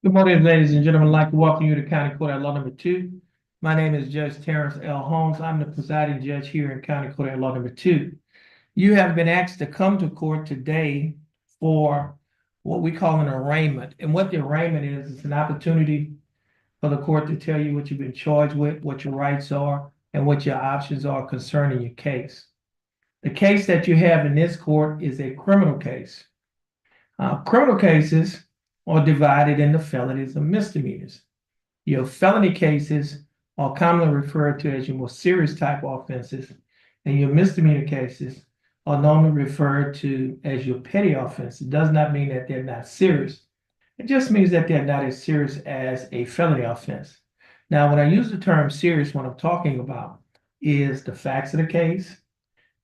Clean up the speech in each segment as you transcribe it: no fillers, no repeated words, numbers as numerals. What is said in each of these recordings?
Good morning, ladies and gentlemen. I'd like to welcome you to County Court at Law Number 2. My name is Judge Terrence L. Holmes. I'm the presiding judge here in County Court at Law Number 2. You have been asked to come to court today for what we call an arraignment. And what the arraignment is an opportunity for the court to tell you what you've been charged with, what your rights are, and what your options are concerning your case. The case that you have in this court is a criminal case. Criminal cases are divided into felonies and misdemeanors. Your felony cases are commonly referred to as your more serious type offenses, and your misdemeanor cases are normally referred to as your petty offense. It does not mean that they're not serious. It just means that they're not as serious as a felony offense. Now, when I use the term serious, what I'm talking about is the facts of the case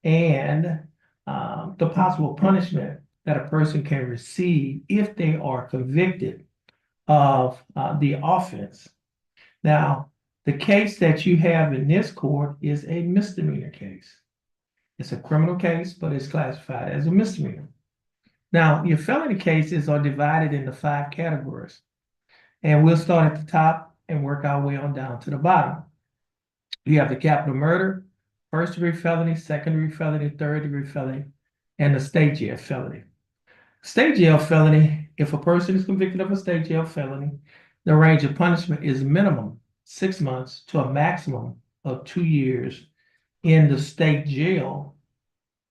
and the possible punishment that a person can receive if they are convicted of the offense. Now, the case that you have in this court is a misdemeanor case. It's a criminal case, but it's classified as a misdemeanor. Now, your felony cases are divided into 5 categories, and we'll start at the top and work our way on down to the bottom. You have the capital murder, first-degree felony, second-degree felony, third-degree felony, and the state jail felony. State jail felony, if a person is convicted of a state jail felony, the range of punishment is minimum 6 months to a maximum of 2 years in the state jail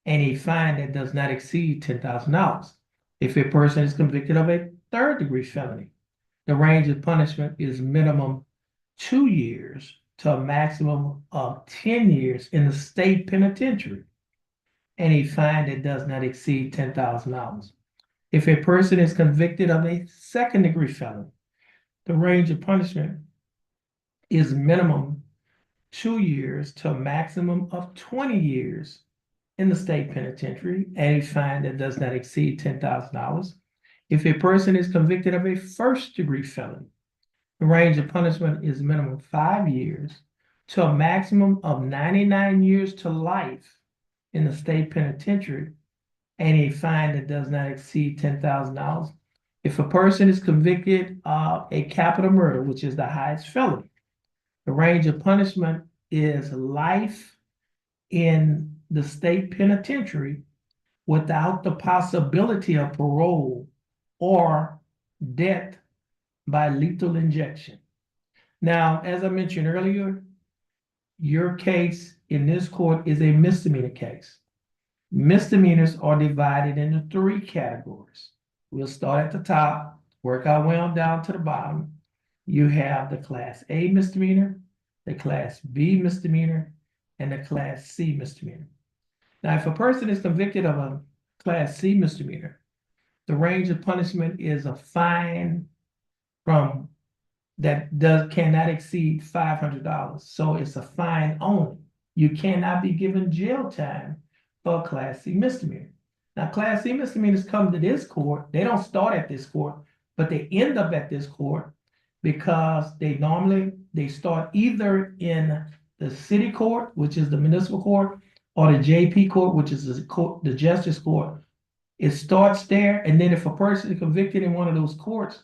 and a fine that does not exceed $10,000. If a person is convicted of a third-degree felony, the range of punishment is minimum 2 years to a maximum of 10 years in the state penitentiary and a fine that does not exceed $10,000. If a person is convicted of a second-degree felony, the range of punishment is minimum 2 years to a maximum of 20 years in the state penitentiary and a fine that does not exceed $10,000. If a person is convicted of a first-degree felony, the range of punishment is minimum 5 years to a maximum of 99 years to life in the state penitentiary and a fine that does not exceed $10,000. If a person is convicted of a capital murder, which is the highest felony, the range of punishment is life in the state penitentiary without the possibility of parole or death by lethal injection. Now, as I mentioned earlier, your case in this court is a misdemeanor case. Misdemeanors are divided into 3 categories. We'll start at the top, work our way on down to the bottom. You have the Class A misdemeanor, the Class B misdemeanor, and the Class C misdemeanor. Now, if a person is convicted of a Class C misdemeanor, the range of punishment is a fine from cannot exceed $500. So it's a fine only. You cannot be given jail time for a Class C misdemeanor. Now, Class C misdemeanors come to this court. They don't start at this court, but they end up at this court because they start either in the city court, which is the municipal court, or the JP court, which is the justice court. It starts there, and then if a person is convicted in one of those courts,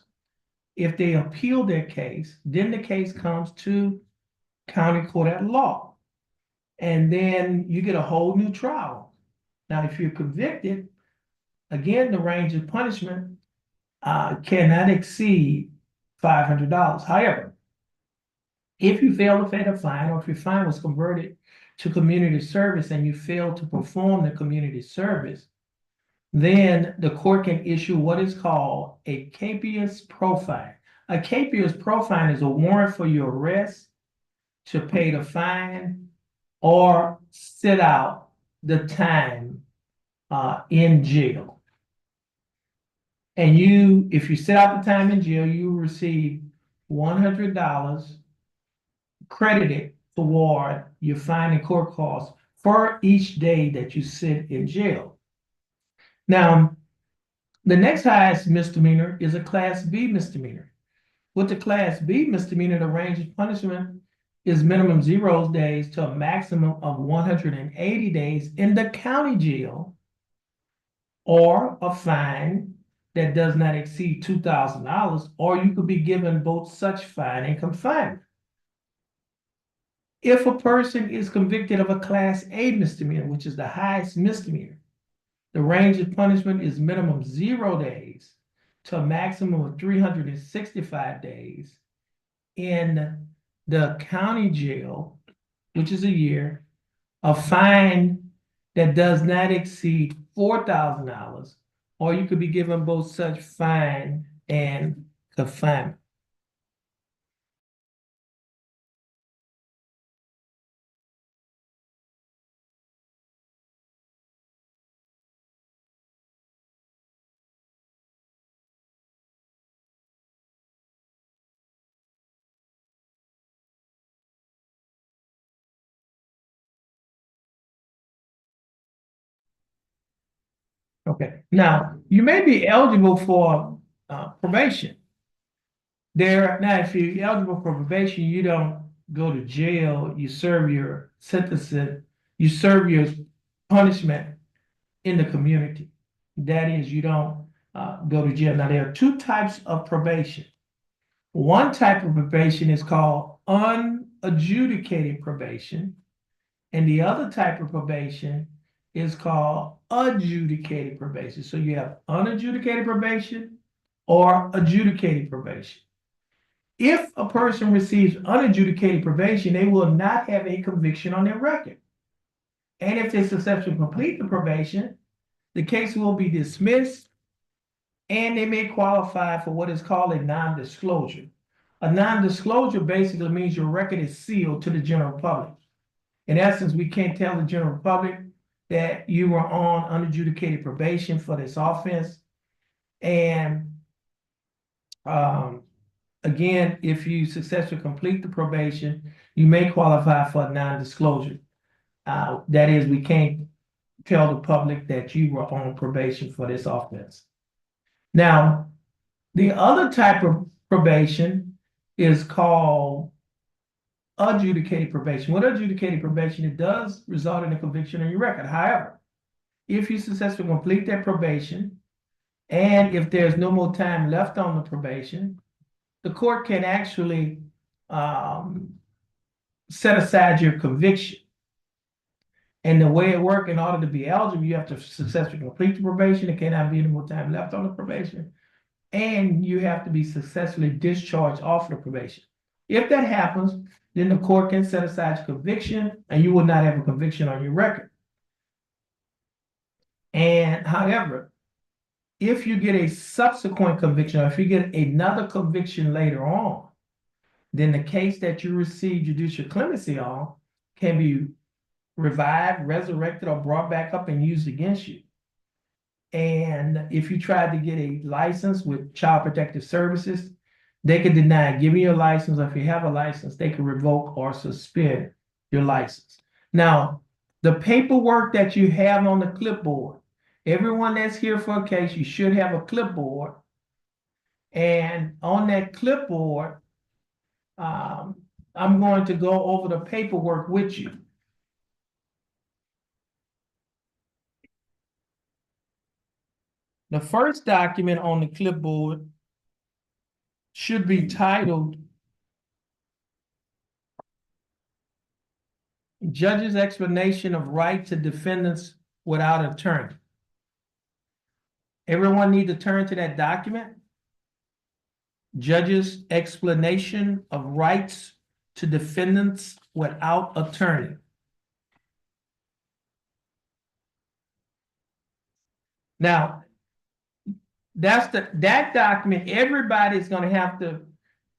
if they appeal their case, then the case comes to county court at law. And then you get a whole new trial. Now, if you're convicted, again, the range of punishment cannot exceed $500. However, if you fail to pay the fine, or if your fine was converted to community service and you fail to perform the community service, then the court can issue what is called a capias pro fine. A capias pro fine is a warrant for your arrest, to pay the fine, or sit out the time in jail. And if you sit out the time in jail, you receive $100 credited toward your fine and court costs for each day that you sit in jail. Now, the next highest misdemeanor is a Class B misdemeanor. With the Class B misdemeanor, the range of punishment is minimum 0 days to a maximum of 180 days in the county jail, or a fine that does not exceed $2,000, or you could be given both such fine and confinement. If a person is convicted of a Class A misdemeanor, which is the highest misdemeanor, the range of punishment is minimum 0 days to a maximum of 365 days in the county jail, which is a year, a fine that does not exceed $4,000, or you could be given both such fine and confinement. Okay. Now, you may be eligible for probation. Now, if you're eligible for probation, you don't go to jail. You serve your sentence. You serve your punishment in the community. That is, you don't go to jail. Now, there are two types of probation. One type of probation is called unadjudicated probation, and the other type of probation is called adjudicated probation. So you have unadjudicated probation or adjudicated probation. If a person receives unadjudicated probation, they will not have a conviction on their record. And if they successfully complete the probation, the case will be dismissed and they may qualify for what is called a non-disclosure. A non-disclosure basically means your record is sealed to the general public. In essence, we can't tell the general public that you were on unadjudicated probation for this offense. And again, if you successfully complete the probation, you may qualify for a non-disclosure. That is, we can't tell the public that you were on probation for this offense. Now, the other type of probation is called adjudicated probation. With adjudicated probation, it does result in a conviction on your record. However, if you successfully complete that probation, and if there's no more time left on the probation, the court can actually set aside your conviction. And the way it works, in order to be eligible, you have to successfully complete the probation. There cannot be any more time left on the probation. And you have to be successfully discharged off the probation. If that happens, then the court can set aside your conviction and you will not have a conviction on your record. And however, if you get a subsequent conviction, or if you get another conviction later on, then the case that you received judicial clemency on can be revived, resurrected, or brought back up and used against you. And if you tried to get a license with Child Protective Services, they could deny giving you a license, or if you have a license, they could revoke or suspend your license. Now, the paperwork that you have on the clipboard, everyone that's here for a case, you should have a clipboard. And on that clipboard, I'm going to go over the paperwork with you. The first document on the clipboard should be titled Judge's Explanation of Right to Defendants Without Attorney. Everyone need to turn to that document. Judge's Explanation of Rights to Defendants Without Attorney. Now, that document, everybody's going to have to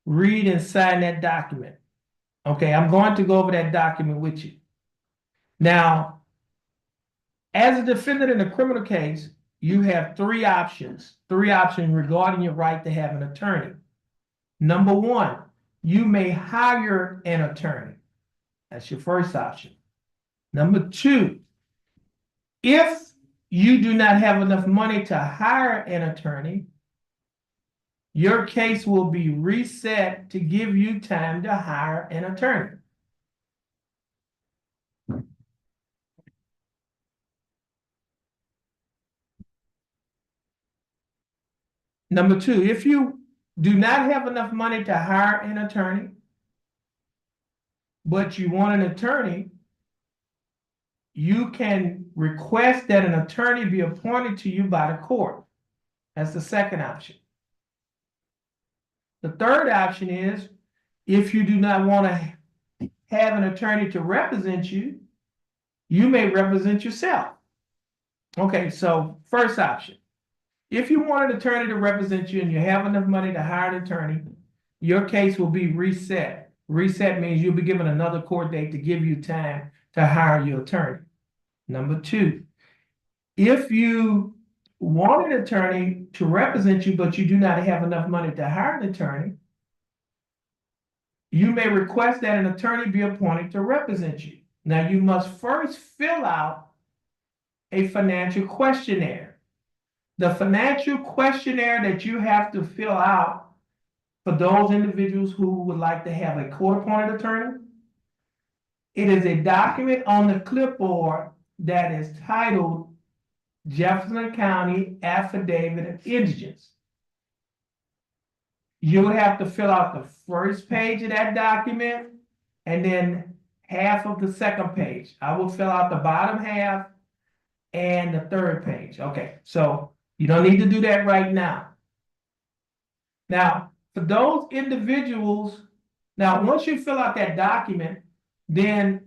read and sign that document. Okay, I'm going to go over that document with you. Now, as a defendant in a criminal case, you have three options regarding your right to have an attorney. Number one, you may hire an attorney. That's your first option. Number two, if you do not have enough money to hire an attorney, your case will be reset to give you time to hire an attorney. Number two, if you do not have enough money to hire an attorney, but you want an attorney, you can request that an attorney be appointed to you by the court. That's the second option. The third option is, if you do not want to have an attorney to represent you, you may represent yourself. Okay, so first option. If you want an attorney to represent you and you have enough money to hire an attorney, your case will be reset. Reset means you'll be given another court date to give you time to hire your attorney. Number two, if you want an attorney to represent you, but you do not have enough money to hire an attorney, you may request that an attorney be appointed to represent you. Now, you must first fill out a financial questionnaire. The financial questionnaire that you have to fill out for those individuals who would like to have a court-appointed attorney, it is a document on the clipboard that is titled Jefferson County Affidavit of Indigence. You would have to fill out the first page of that document and then half of the second page. I will fill out the bottom half and the third page. Okay, so you don't need to do that right now. Now, for those individuals, now once you fill out that document, then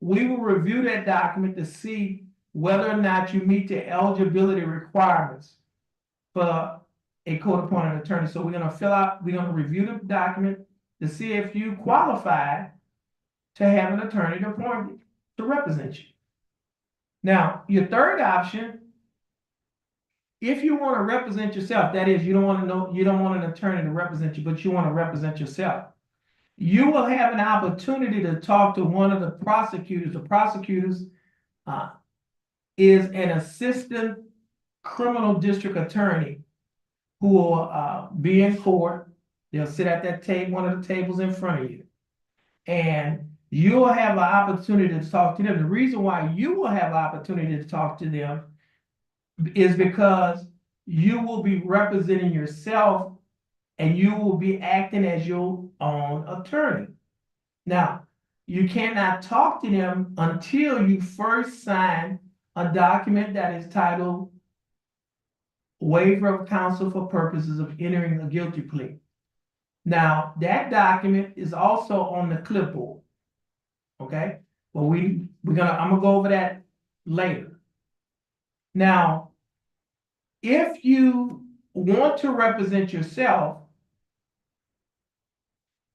we will review that document to see whether or not you meet the eligibility requirements for a court-appointed attorney. So we're going to review the document to see if you qualify to have an attorney appointed to represent you. Now, your third option, if you want to represent yourself, that is, you don't want an attorney to represent you, but you want to represent yourself, you will have an opportunity to talk to one of the prosecutors. The prosecutors is an assistant criminal district attorney who will be in court. They'll sit at that table, one of the tables in front of you, and you'll have an opportunity to talk to them. The reason why you will have an opportunity to talk to them is because you will be representing yourself and you will be acting as your own attorney. Now, you cannot talk to them until you first sign a document that is titled Waiver of Counsel for Purposes of Entering a Guilty Plea. Now, that document is also on the clipboard. Okay? Well, I'm gonna go over that later. Now, if you want to represent yourself,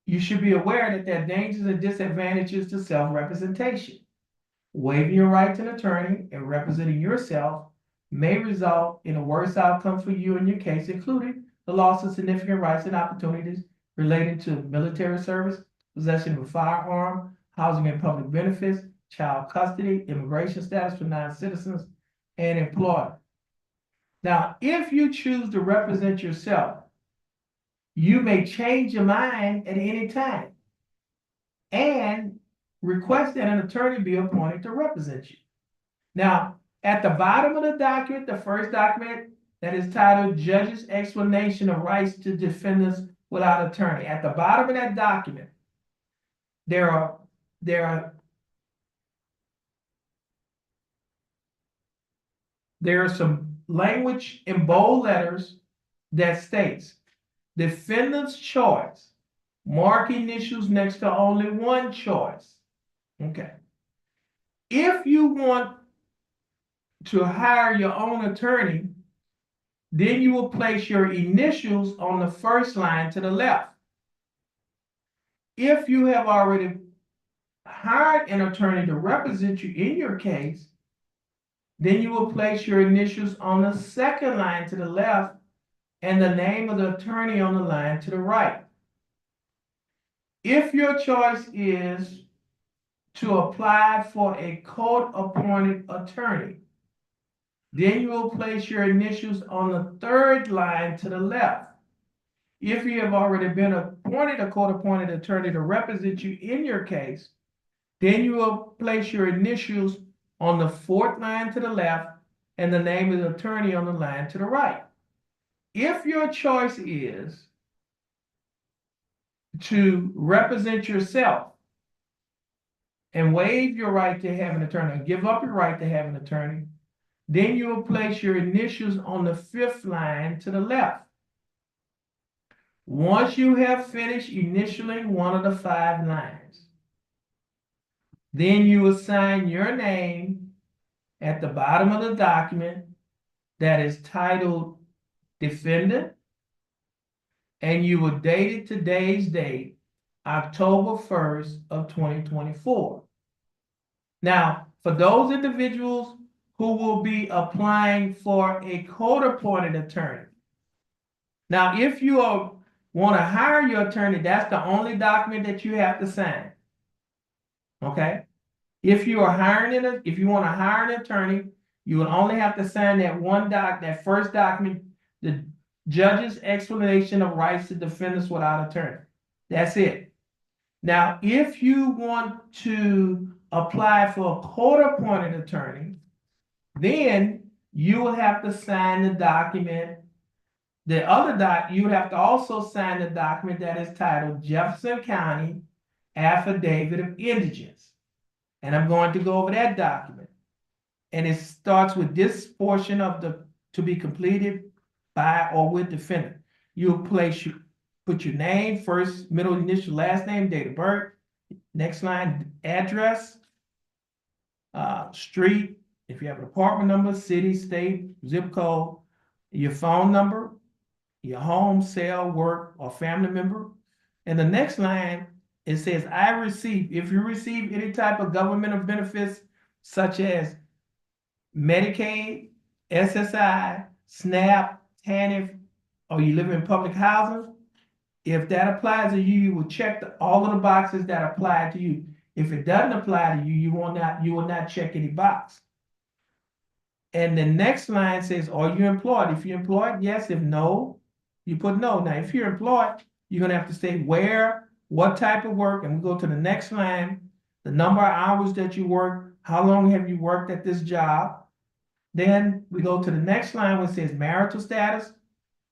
you should be aware that there are dangers and disadvantages to self-representation. Waiving your right to an attorney and representing yourself may result in a worse outcome for you in your case, including the loss of significant rights and opportunities related to military service, possession of a firearm, housing and public benefits, child custody, immigration status for non-citizens, and employment. Now, if you choose to represent yourself, you may change your mind at any time and request that an attorney be appointed to represent you. Now, at the bottom of the document, the first document that is titled Judge's Explanation of Rights to Defendants Without Attorney, at the bottom of that document, there are some language in bold letters that states defendant's choice, mark initials next to only one choice. Okay. If you want to hire your own attorney, then you will place your initials on the first line to the left. If you have already hired an attorney to represent you in your case, then you will place your initials on the second line to the left and the name of the attorney on the line to the right. If your choice is to apply for a court-appointed attorney, then you will place your initials on the third line to the left. If you have already been appointed a court-appointed attorney to represent you in your case, then you will place your initials on the fourth line to the left and the name of the attorney on the line to the right. if your choice is to represent yourself and waive your right to have an attorney, give up your right to have an attorney, then you will place your initials on the fifth line to the left. Once you have finished initialing one of the 5 lines, then you will sign your name at the bottom of the document that is titled Defendant, and you will date it today's date, October 1st of 2024. Now, for those individuals who will be applying for a court-appointed attorney, now if you want to hire your attorney, that's the only document that you have to sign. Okay? If you want to hire an attorney, you will only have to sign that first document, the judge's explanation of rights to defendants without attorney. That's it. Now, if you want to apply for a court-appointed attorney, then you will have to sign the document. You would have to also sign the document that is titled Jefferson County Affidavit of Indigence. And I'm going to go over that document. And it starts with this portion of to be completed by or with defendant. You'll put your name, first, middle, initial, last name, date of birth. Next line, address, street, if you have an apartment number, city, state, zip code, your phone number, your home, cell, work, or family member. And the next line, it says, if you receive any type of governmental benefits, such as Medicaid, SSI, SNAP, TANF, or you live in public housing, if that applies to you, you will check all of the boxes that apply to you. If it doesn't apply to you, you will not check any box. And the next line says, are you employed? If you're employed, yes. If no, you put no. Now, if you're employed, you're going to have to state where, what type of work, and we go to the next line, the number of hours that you work, how long have you worked at this job. Then we go to the next line which says marital status.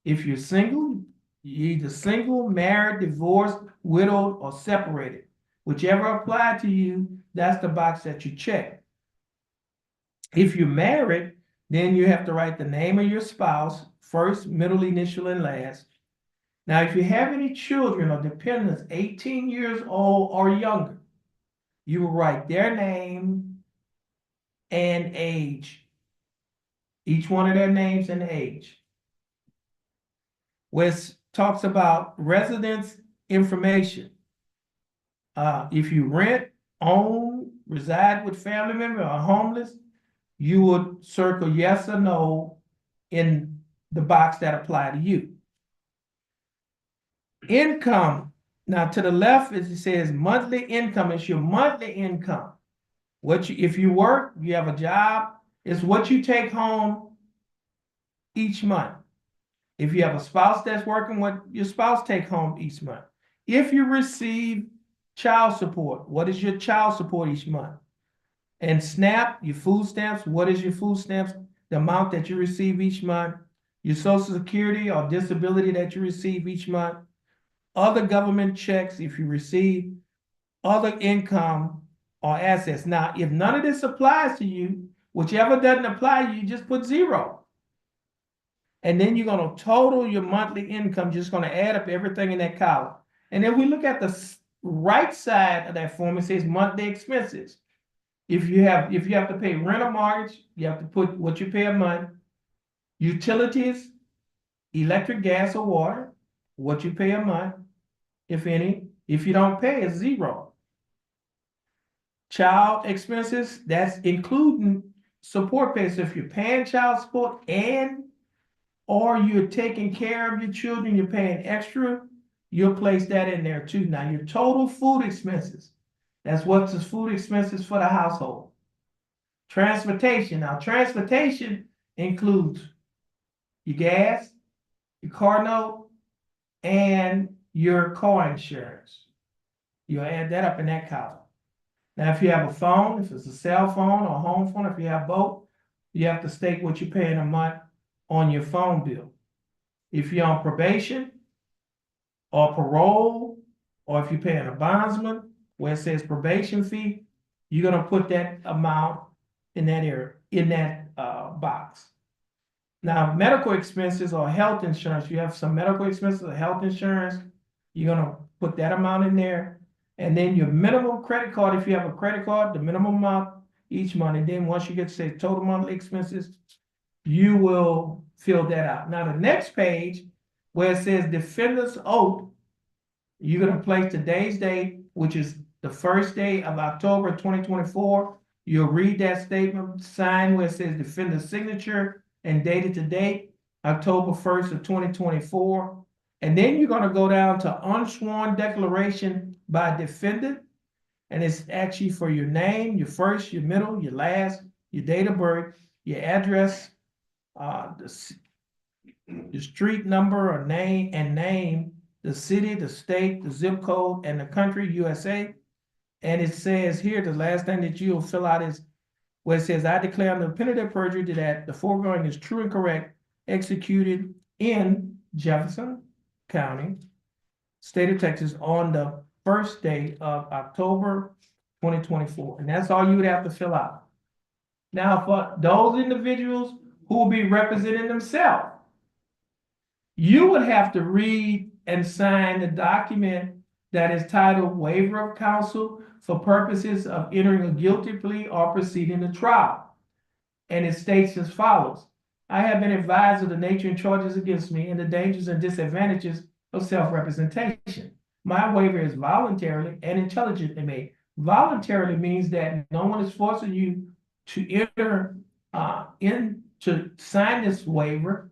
If you're single, you're either single, married, divorced, widowed, or separated. Whichever applied to you, that's the box that you check. If you're married, then you have to write the name of your spouse, first, middle, initial, and last. Now, if you have any children or dependents 18 years old or younger, you will write their name and age, each one of their names and age. Which talks about residence information. If you rent, own, reside with family member, or homeless, you would circle yes or no in the box that apply to you. Income. Now to the left, it says monthly income. It's your monthly income. If you work, you have a job, it's what you take home each month. If you have a spouse that's working, what your spouse take home each month. If you receive child support, what is your child support each month? And SNAP, your food stamps, what is your food stamps? The amount that you receive each month. Your Social Security or disability that you receive each month. Other government checks if you receive, other income or assets. Now, if none of this applies to you, whichever doesn't apply to you, just put 0. And then you're going to total your monthly income, just going to add up everything in that column. And then we look at the right side of that form, it says monthly expenses. If you have to pay rent or mortgage, you have to put what you pay a month. Utilities, electric, gas, or water, what you pay a month, if any. If you don't pay, it's 0. Child expenses, that's including support pay. So if you're paying child support or you're taking care of your children, you're paying extra, you'll place that in there too. Now, your total food expenses, that's what's the food expenses for the household. Transportation. Now, transportation includes your gas, your car note, and your car insurance. You'll add that up in that column. Now, if you have a phone, if it's a cell phone or a home phone, if you have both, you have to state what you're paying a month on your phone bill. If you're on probation or parole, or if you're paying a bondsman, where it says probation fee, you're gonna put that amount in that area, in that box. Now, medical expenses or health insurance, you have some medical expenses or health insurance, you're gonna put that amount in there. And then your minimum credit card, if you have a credit card, the minimum amount each month. And then once you get to say total monthly expenses, you will fill that out. Now, the next page where it says defendant's oath, you're gonna place today's date, which is the first day of October 2024. You'll read that statement, sign where it says defendant's signature and dated to date, October 1st of 2024. And then you're gonna go down to unsworn declaration by defendant. And it's actually for your name, your first, your middle, your last, your date of birth, your address, the street number or name, the city, the state, the zip code, and the country, USA. And it says here, the last thing that you'll fill out is where it says, I declare under the penalty of perjury that the foregoing is true and correct, executed in Jefferson County, state of Texas, on the first day of October 2024. And that's all you would have to fill out. Now, for those individuals who will be representing themselves, you would have to read and sign the document that is titled Waiver of Counsel for purposes of entering a guilty plea or proceeding to trial. And it states as follows: I have been advised of the nature and charges against me and the dangers and disadvantages of self-representation. My waiver is voluntarily and intelligently made. Voluntarily means that no one is forcing you to enter to sign this waiver,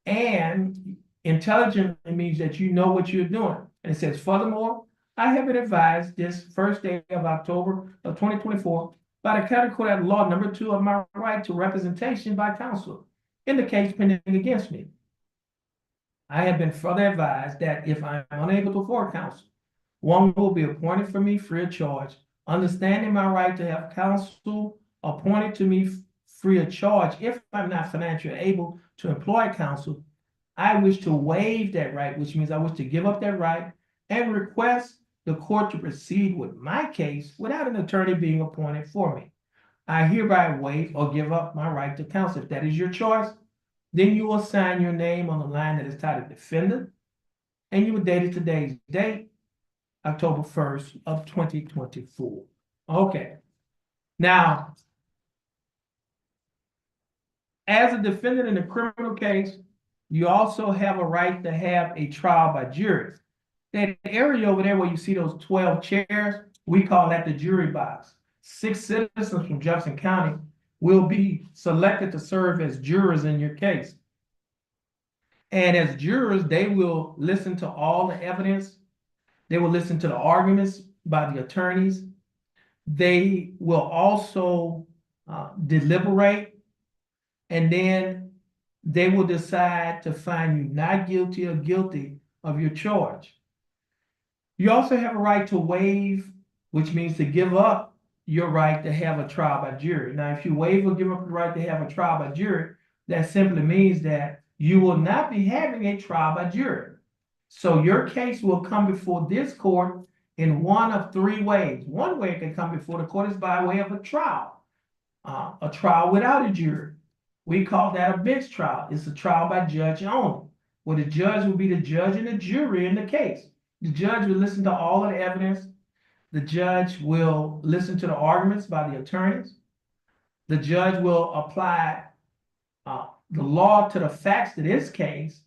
and intelligently means that you know what you're doing. And it says, furthermore, I have been advised this first day of October of 2024 by the County Court at Law number 2 of my right to representation by counsel in the case pending against me. I have been further advised that if I am unable to afford counsel, one will be appointed for me free of charge, understanding my right to have counsel appointed to me free of charge. If I'm not financially able to employ counsel, I wish to waive that right, which means I wish to give up that right and request the court to proceed with my case without an attorney being appointed for me. I hereby waive or give up my right to counsel. If that is your choice, then you will sign your name on the line that is titled defendant, and you will date it today's date, October 1st of 2024. Okay. Now, as a defendant in a criminal case, you also have a right to have a trial by jury. That area over there where you see those 12 chairs, we call that the jury box. 6 citizens from Jefferson County will be selected to serve as jurors in your case. And as jurors, they will listen to all the evidence. They will listen to the arguments by the attorneys. They will also deliberate, and then they will decide to find you not guilty or guilty of your charge. You also have a right to waive, which means to give up your right to have a trial by jury. Now, if you waive or give up the right to have a trial by jury, that simply means that you will not be having a trial by jury. So your case will come before this court in one of 3 ways. One way it can come before the court is by way of a trial without a jury. We call that a bench trial. It's a trial by judge only, where the judge will be the judge and the jury in the case. The judge will listen to all of the evidence. The judge will listen to the arguments by the attorneys. The judge will apply the law to the facts of this case,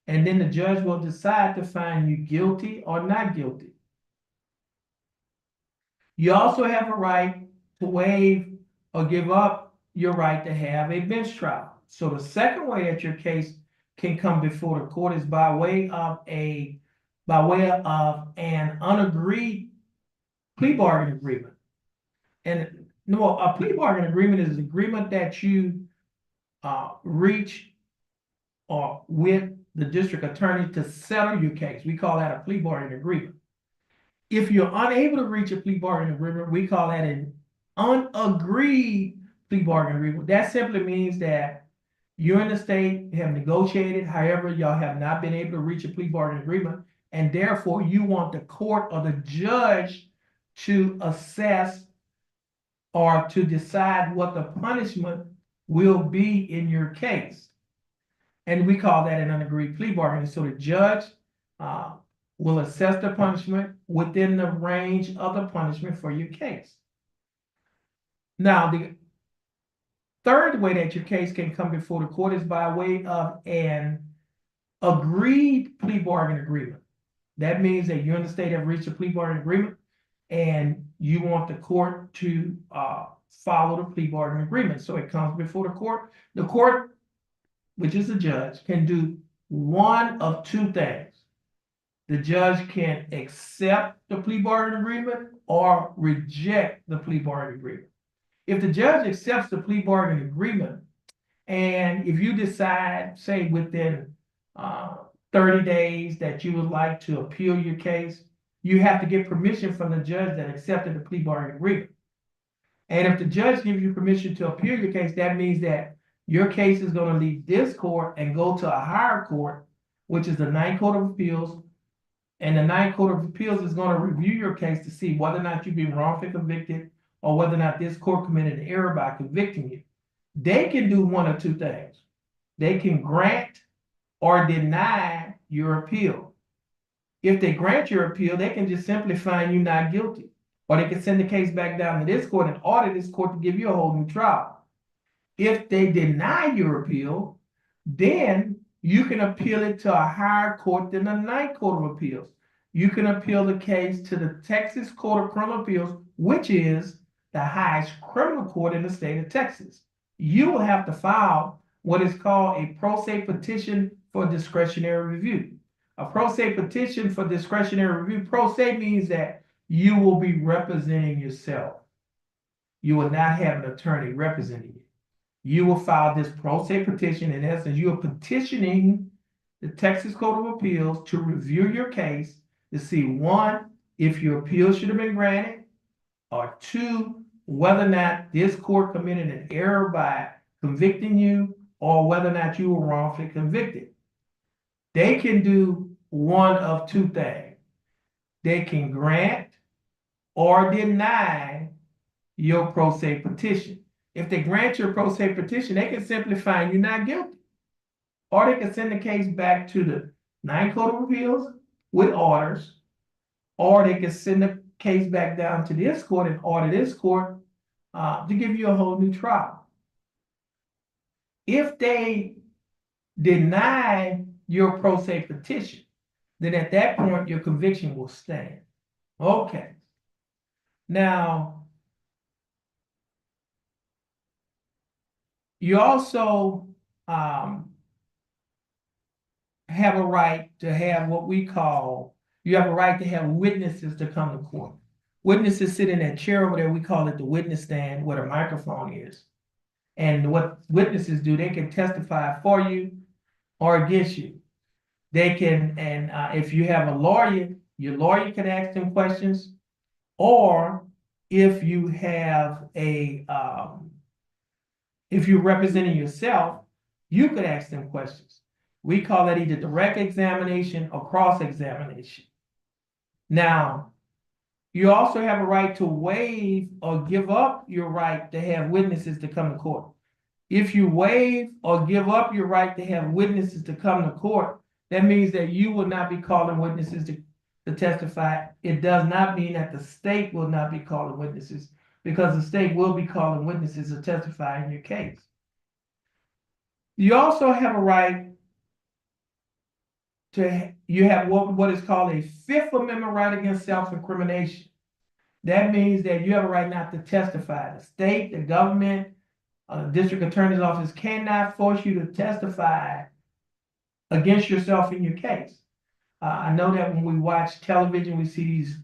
and then the judge will decide to find you guilty or not guilty. You also have a right to waive or give up your right to have a bench trial. So the second way that your case can come before the court is by way of an unagreed plea bargain agreement. And no, a plea bargain agreement is an agreement that you reach with the district attorney to settle your case. We call that a plea bargain agreement. If you're unable to reach a plea bargain agreement, we call that an unagreed plea bargain agreement. That simply means that You and the state have negotiated, however, y'all have not been able to reach a plea bargain agreement, and therefore you want the court or the judge to assess or to decide what the punishment will be in your case. And we call that an unagreed plea bargain. So the judge uh, will assess the punishment within the range of the punishment for your case. Now, the third way that your case can come before the court is by way of an agreed plea bargain agreement. That means that you and the state have reached a plea bargain agreement and you want the court to follow the plea bargain agreement. So it comes before the court. The court, which is the judge, can do one of two things. The judge can accept the plea bargain agreement or reject the plea bargain agreement. If the judge accepts the plea bargain agreement, and if you decide, say, within 30 days that you would like to appeal your case, you have to get permission from the judge that accepted the plea bargain agreement. And if the judge gives you permission to appeal your case, that means that your case is going to leave this court and go to a higher court, which is the Ninth Court of Appeals. And the Ninth Court of Appeals is going to review your case to see whether or not you've been wrongfully convicted or whether or not this court committed an error by convicting you. They can do one of two things. They can grant or deny your appeal. If they grant your appeal, they can just simply find you not guilty. Or they can send the case back down to this court and order this court to give you a whole new trial. If they deny your appeal, then you can appeal it to a higher court than the Ninth Court of Appeals. You can appeal the case to the Texas Court of Criminal Appeals, which is the highest criminal court in the state of Texas. You will have to file what is called a pro se petition for discretionary review. A pro se petition for discretionary review, pro se means that you will be representing yourself. You will not have an attorney representing you. You will file this pro se petition. In essence, you are petitioning the Texas Court of Appeals to review your case to see, one, if your appeal should have been granted, or two, whether or not this court committed an error by convicting you, or whether or not you were wrongfully convicted. They can do one of two things. They can grant or deny your pro se petition. If they grant your pro se petition, they can simply find you not guilty. Or they can send the case back to the Ninth Court of Appeals with orders, or they can send the case back down to this court and order this court to give you a whole new trial. If they deny your pro se petition, then at that point, your conviction will stand. Okay. Now, you also have a right to have what we call, you have a right to have witnesses to come to court. Witnesses sit in that chair over there, we call it the witness stand, where the microphone is. And what witnesses do, they can testify for you or against you. They can, and if you have a lawyer, your lawyer can ask them questions, or if you have a, if you're representing yourself, you could ask them questions. We call that either direct examination or cross-examination. Now, you also have a right to waive or give up your right to have witnesses to come to court. If you waive or give up your right to have witnesses to come to court, that means that you will not be calling witnesses to testify. It does not mean that the state will not be calling witnesses, because the state will be calling witnesses to testify in your case. You also have a right to, you have what is called a Fifth Amendment right against self-incrimination. That means that you have a right not to testify. The state, the government, district attorney's office cannot force you to testify against yourself in your case. I know that when we watch television, we see these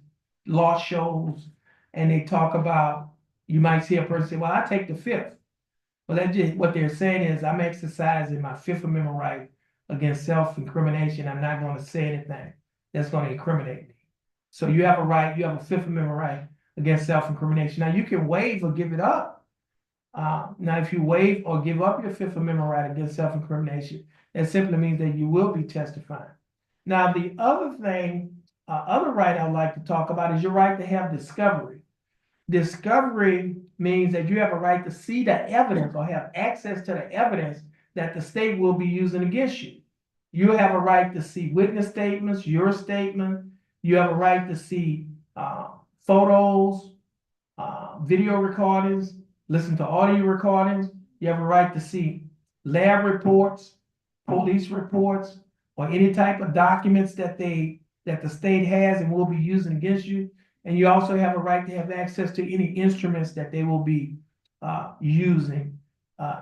law shows and they talk about, you might see a person say, well, I take the fifth. Well, that's just what they're saying is, I'm exercising my Fifth Amendment right against self-incrimination. I'm not going to say anything that's going to incriminate me. So you have a right, you have a Fifth Amendment right against self-incrimination. Now, you can waive or give it up Now, if you waive or give up your Fifth Amendment right against self-incrimination, that simply means that you will be testifying. Now, the other thing, other right I'd like to talk about is your right to have discovery. Discovery means that you have a right to see the evidence or have access to the evidence that the state will be using against you. You have a right to see witness statements, your statement. You have a right to see photos, video recordings, listen to audio recordings. You have a right to see lab reports, police reports, or any type of documents that the state has and will be using against you. And you also have a right to have access to any instruments that they will be using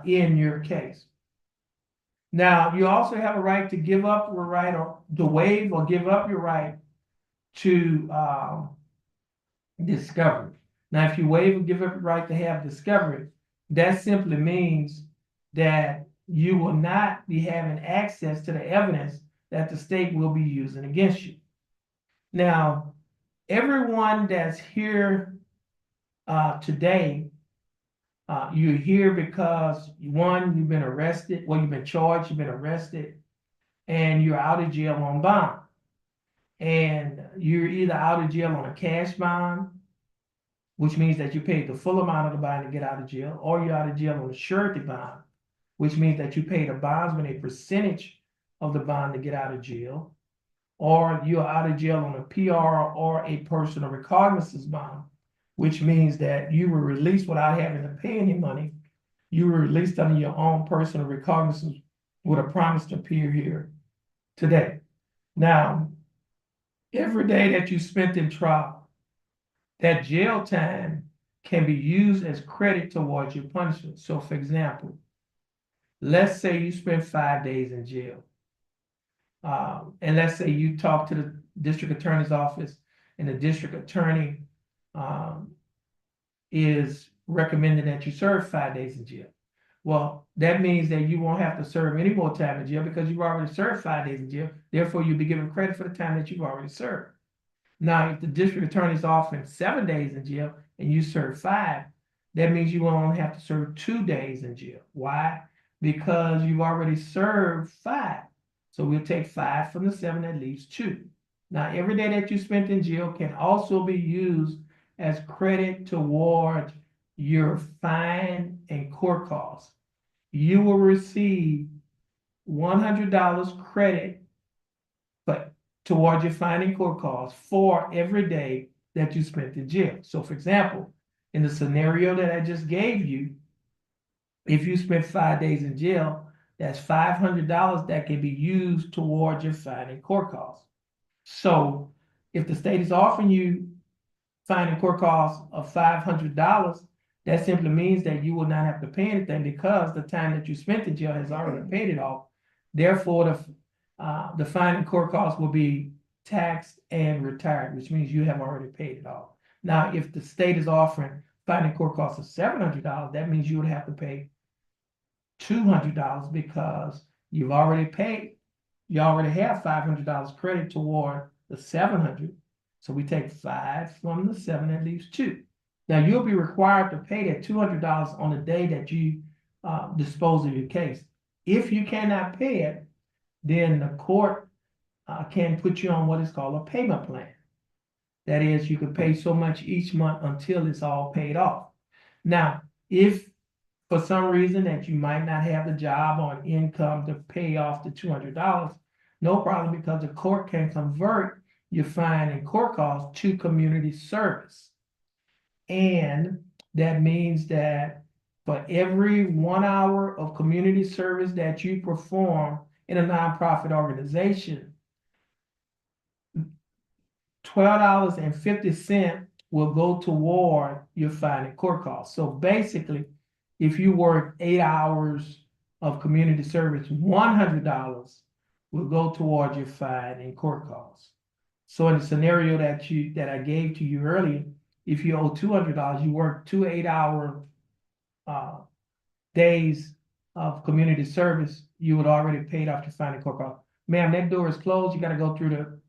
in your case. Now, you also have a right to give up your right or to waive or give up your right to discovery. Now, if you waive or give up your right to have discovery, that simply means that you will not be having access to the evidence that the state will be using against you. Now, everyone that's here today, you're here because one, you've been arrested, well, you've been charged, you've been arrested, and you're out of jail on bond. And you're either out of jail on a cash bond, which means that you paid the full amount of the bond to get out of jail, or you're out of jail on a surety bond, which means that you paid a bondsman a percentage of the bond to get out of jail, or you're out of jail on a PR or a personal recognizance bond, which means that you were released without having to pay any money. You were released under your own personal recognizance with a promise to appear here today. Now, every day that you spent in trial, that jail time can be used as credit towards your punishment. So, for example, let's say you spent 5 days in jail. And let's say you talk to the district attorney's office and the district attorney is recommending that you serve 5 days in jail. Well, that means that you won't have to serve any more time in jail because you've already served 5 days in jail. Therefore, you'll be given credit for the time that you've already served. Now, if the district attorney's offering 7 days in jail and you serve 5, that means you will only have to serve 2 days in jail. Why? Because you've already served 5. So we'll take 5 from the 7, that leaves 2. Now, every day that you spent in jail can also be used as credit toward your fine and court costs. You will receive $100 credit toward your fine and court costs for every day that you spent in jail. So, for example, in the scenario that I just gave you, if you spent 5 days in jail, that's $500 that can be used toward your fine and court costs. So if the state is offering you fine and court costs of $500, that simply means that you will not have to pay anything because the time that you spent in jail has already paid it off. Therefore, the fine and court costs will be taxed and retired, which means you have already paid it off. Now, if the state is offering fine and court costs of $700, that means you would have to pay $200 because you've already paid. You already have $500 credit toward the $700. So we take 5 from the 7, that leaves 2. Now you'll be required to pay that $200 on the day that you dispose of your case. If you cannot pay it, then the court can put you on what is called a payment plan. That is, you can pay so much each month until it's all paid off. Now, if for some reason that you might not have the job or income to pay off the $200, no problem, because the court can convert your fine and court costs to community service. And that means that for every 1 hour of community service that you perform in a nonprofit organization, $12.50 will go toward your fine and court costs. So basically, if you work 8 hours of community service, $100 will go toward your fine and court costs. So in the scenario that I gave to you earlier, if you owe $200, you work 2 8-hour days of community service, you would already paid off your fine and court costs. Ma'am, that door is closed. You got to go through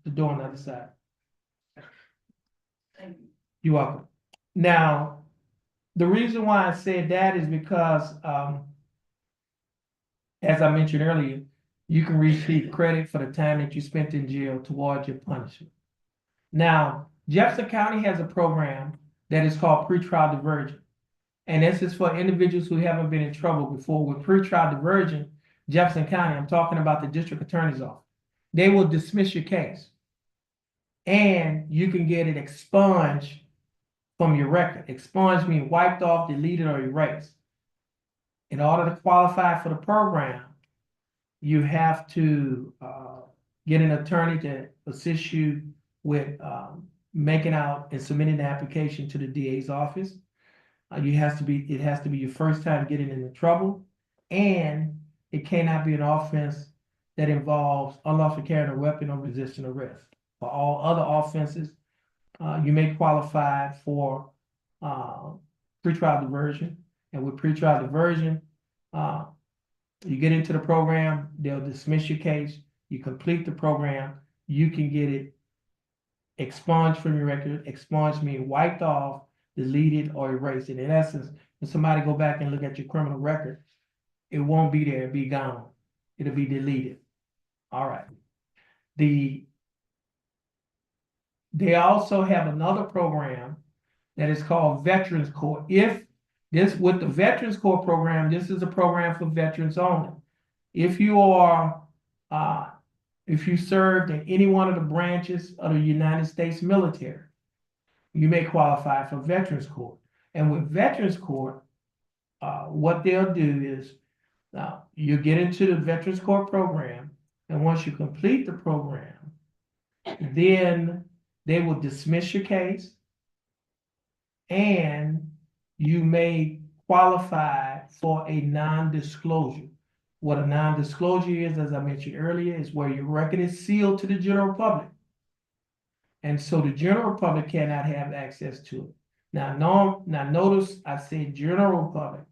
the door on the other side. You're welcome. Now, The reason why I said that is because, as I mentioned earlier, you can receive credit for the time that you spent in jail towards your punishment. Now, Jefferson County has a program that is called pretrial diversion. And this is for individuals who haven't been in trouble before. With pretrial diversion, Jefferson County, I'm talking about the district attorney's office, they will dismiss your case. And you can get it expunged from your record. Expunged means wiped off, deleted, or erased. In order to qualify for the program, you have to get an attorney to assist you with making out and submitting the application to the DA's office. It has to be your first time getting into trouble, and it cannot be an offense that involves unlawful carrying a weapon or resisting arrest. For all other offenses, you may qualify for pretrial diversion, and with pretrial diversion, you get into the program, they'll dismiss your case, you complete the program, you can get it expunged from your record. Expunged means wiped off, deleted, or erased. And in essence, when somebody go back and look at your criminal record, it won't be there, it'll be gone. It'll be deleted. All right. They also have another program that is called Veterans Court. With the Veterans Court program, this is a program for veterans only. If you served in any one of the branches of the United States military, you may qualify for Veterans Court. And with Veterans Court, what they'll do is you get into the Veterans Court program, and once you complete the program, then they will dismiss your case, and you may qualify for a non-disclosure. What a non-disclosure is, as I mentioned earlier, is where your record is sealed to the general public. And so the general public cannot have access to it. Now notice I said general public.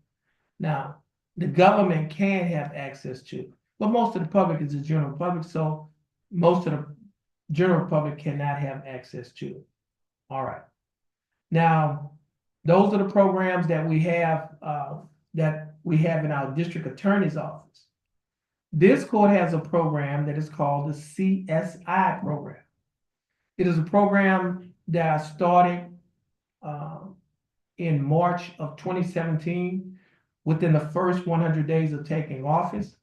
Now, the government can have access to it, but most of the public is the general public, so most of the general public cannot have access to it. All right. Now, those are the programs that we have in our district attorney's office. This court has a program that is called the CSI program. It is a program that I started in March of 2017, within the first 100 days of taking office.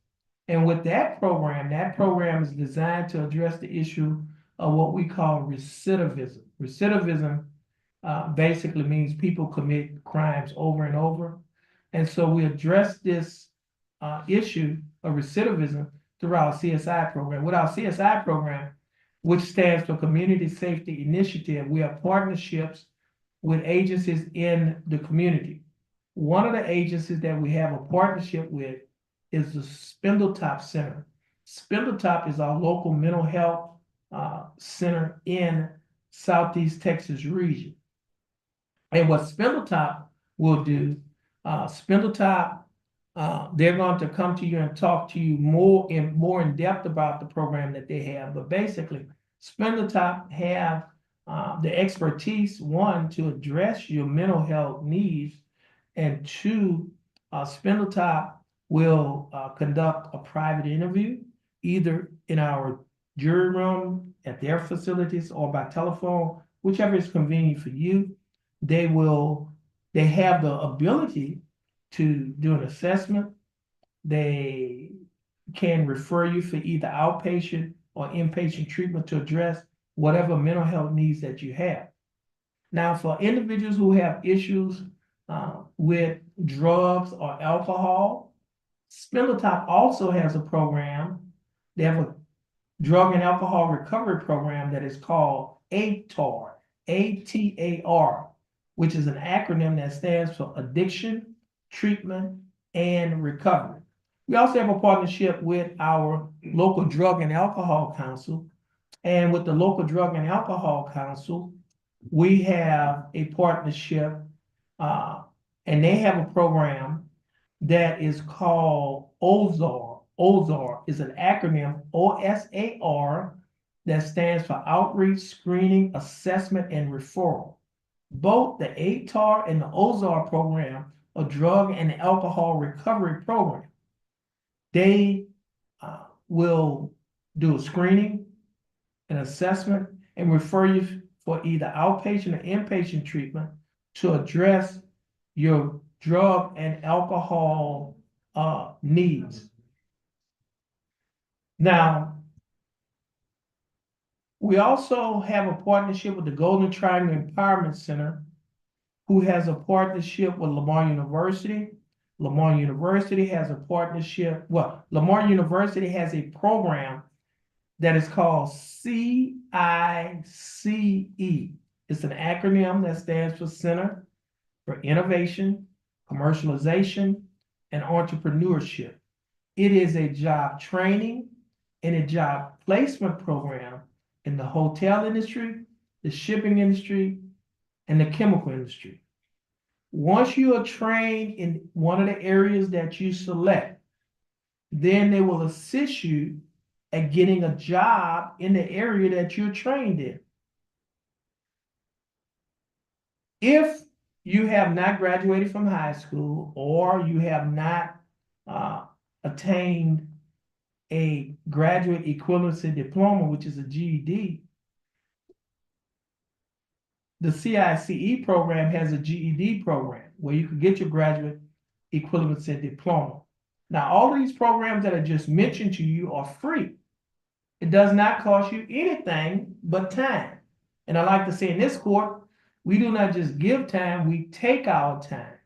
And with that program is designed to address the issue of what we call recidivism. Recidivism basically means people commit crimes over and over. And so we address this issue of recidivism through our CSI program. With our CSI program, which stands for Community Safety Initiative, we have partnerships with agencies in the community. One of the agencies that we have a partnership with is the Spindletop Center. Spindletop is our local mental health center in Southeast Texas region. And what Spindletop will do, they're going to come to you and talk to you more in depth about the program that they have. But basically, Spindletop have the expertise, one, to address your mental health needs, and two, Spindletop will conduct a private interview, either in our jury room at their facilities or by telephone, whichever is convenient for you. They have the ability to do an assessment. They can refer you for either outpatient or inpatient treatment to address whatever mental health needs that you have. Now, for individuals who have issues with drugs or alcohol, Spindletop also has a program. They have a drug and alcohol recovery program that is called ATAR, ATAR, which is an acronym that stands for Addiction, Treatment, and Recovery. We also have a partnership with our local Drug and Alcohol Council. And with the local Drug and Alcohol Council, we have a partnership, and they have a program that is called OSAR. OSAR is an acronym, OSAR, that stands for Outreach, Screening, Assessment, and Referral. Both the ATAR and the OZAR program, a drug and alcohol recovery program, they will do a screening, an assessment, and refer you for either outpatient or inpatient treatment to address your drug and alcohol needs. Now, we also have a partnership with the Golden Triangle Empowerment Center, who has a partnership with Lamar University. Lamar University has a partnership, well, Lamar University has a program that is called CICE. It's an acronym that stands for Center for Innovation, Commercialization, and Entrepreneurship. It is a job training and a job placement program in the hotel industry, the shipping industry, and the chemical industry. Once you are trained in one of the areas that you select, then they will assist you at getting a job in the area that you're trained in. If you have not graduated from high school or you have not attained a graduate equivalency diploma, which is a GED, the CICE program has a GED program where you can get your graduate equivalency diploma. Now, all of these programs that I just mentioned to you are free. It does not cost you anything but time. And I like to say in this court, we do not just give time, we take our time.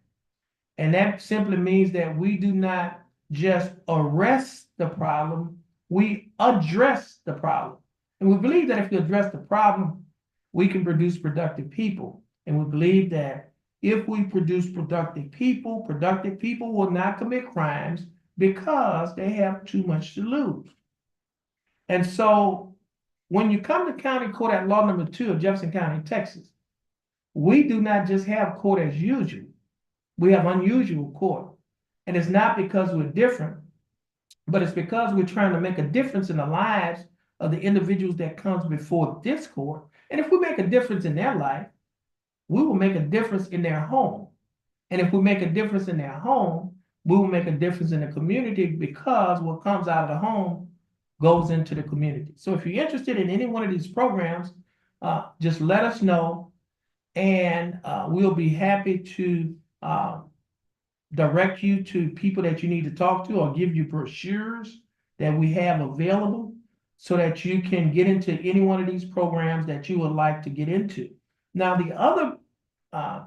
And that simply means that we do not just arrest the problem, we address the problem. And we believe that if you address the problem, we can produce productive people. And we believe that if we produce productive people will not commit crimes because they have too much to lose. And so when you come to county court at law number 2 of Jefferson County, Texas, we do not just have court as usual. We have unusual court. And it's not because we're different, but it's because we're trying to make a difference in the lives of the individuals that comes before this court. And if we make a difference in their life, we will make a difference in their home. And if we make a difference in their home, we will make a difference in the community because what comes out of the home goes into the community. So if you're interested in any one of these programs, just let us know, and we'll be happy to direct you to people that you need to talk to or give you brochures that we have available so that you can get into any one of these programs that you would like to get into. Now, the other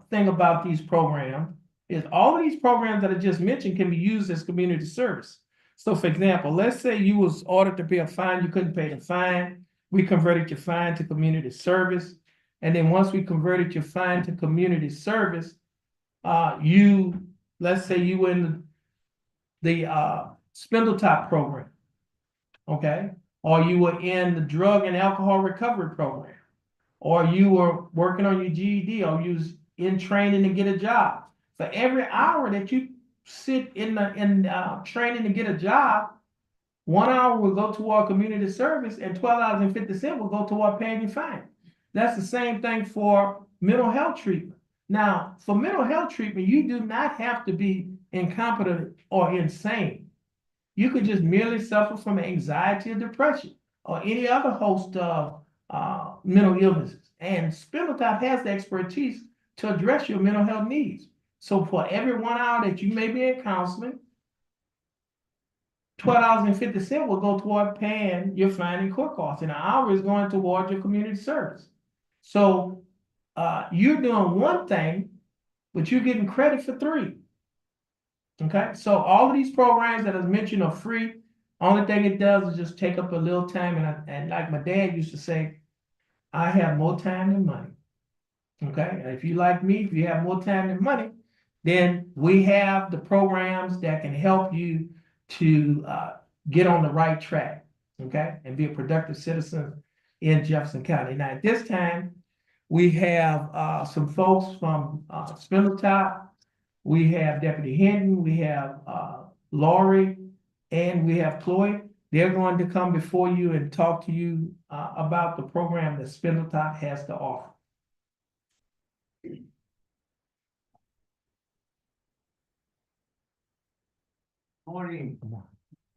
thing about these programs is all of these programs that I just mentioned can be used as community service. So for example, let's say you was ordered to pay a fine, you couldn't pay the fine. We converted your fine to community service. And then once we converted your fine to community service, let's say you were in the Spindletop program, okay? Or you were in the drug and alcohol recovery program, or you were working on your GED, or you was in training to get a job. For every hour that you sit in training to get a job, 1 hour will go toward community service and $12.50 will go toward paying your fine. That's the same thing for mental health treatment. Now, for mental health treatment, you do not have to be incompetent or insane. You could just merely suffer from anxiety or depression or any other host of mental illnesses. And Spindletop has the expertise to address your mental health needs. So for every 1 hour that you may be in counseling, $12.50 will go toward paying your fine and court costs, and an hour is going toward your community service. So you're doing one thing, but you're getting credit for 3. Okay, so all of these programs that I mentioned are free. Only thing it does is just take up a little time, and like my dad used to say, I have more time than money. Okay, and if you like me, if you have more time than money, then we have the programs that can help you to get on the right track, okay, and be a productive citizen in Jefferson County. Now, at this time, we have some folks from Spindletop. We have Deputy Hinton, we have Laurie, and we have Chloe. They're going to come before you and talk to you about the program that Spindletop has to offer. Morning.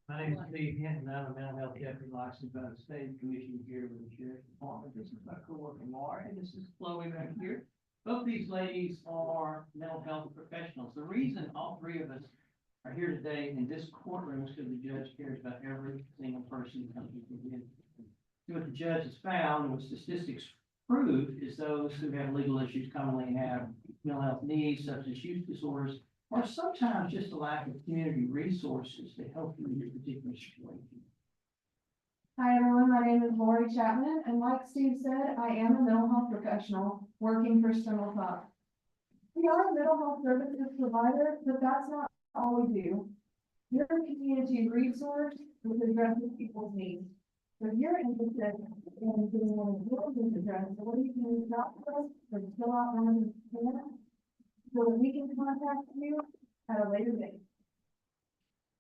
My name is Steve Hinton. I'm a mental health deputy licensed by the state commission here with the sheriff's department. This is my coworker Laura, and this is Chloe right here. Both these ladies are mental health professionals. The reason all three of us are here today in this courtroom is because the judge cares about every single person who comes in. What the judge has found, and what statistics prove, is those who have legal issues commonly have mental health needs, substance use disorders, or sometimes just a lack of community resources to help you in your particular situation. Hi, everyone. My name is Lori Chapman, and like Steve said, I am a mental health professional working for Stonewall Top. We are a mental health services provider, but that's not all we do. We're a community resource which addresses people's needs. So if you're interested in doing one of your needs addressed, so what do you can reach out to us or fill out one of the forms so that we can contact you at a later date.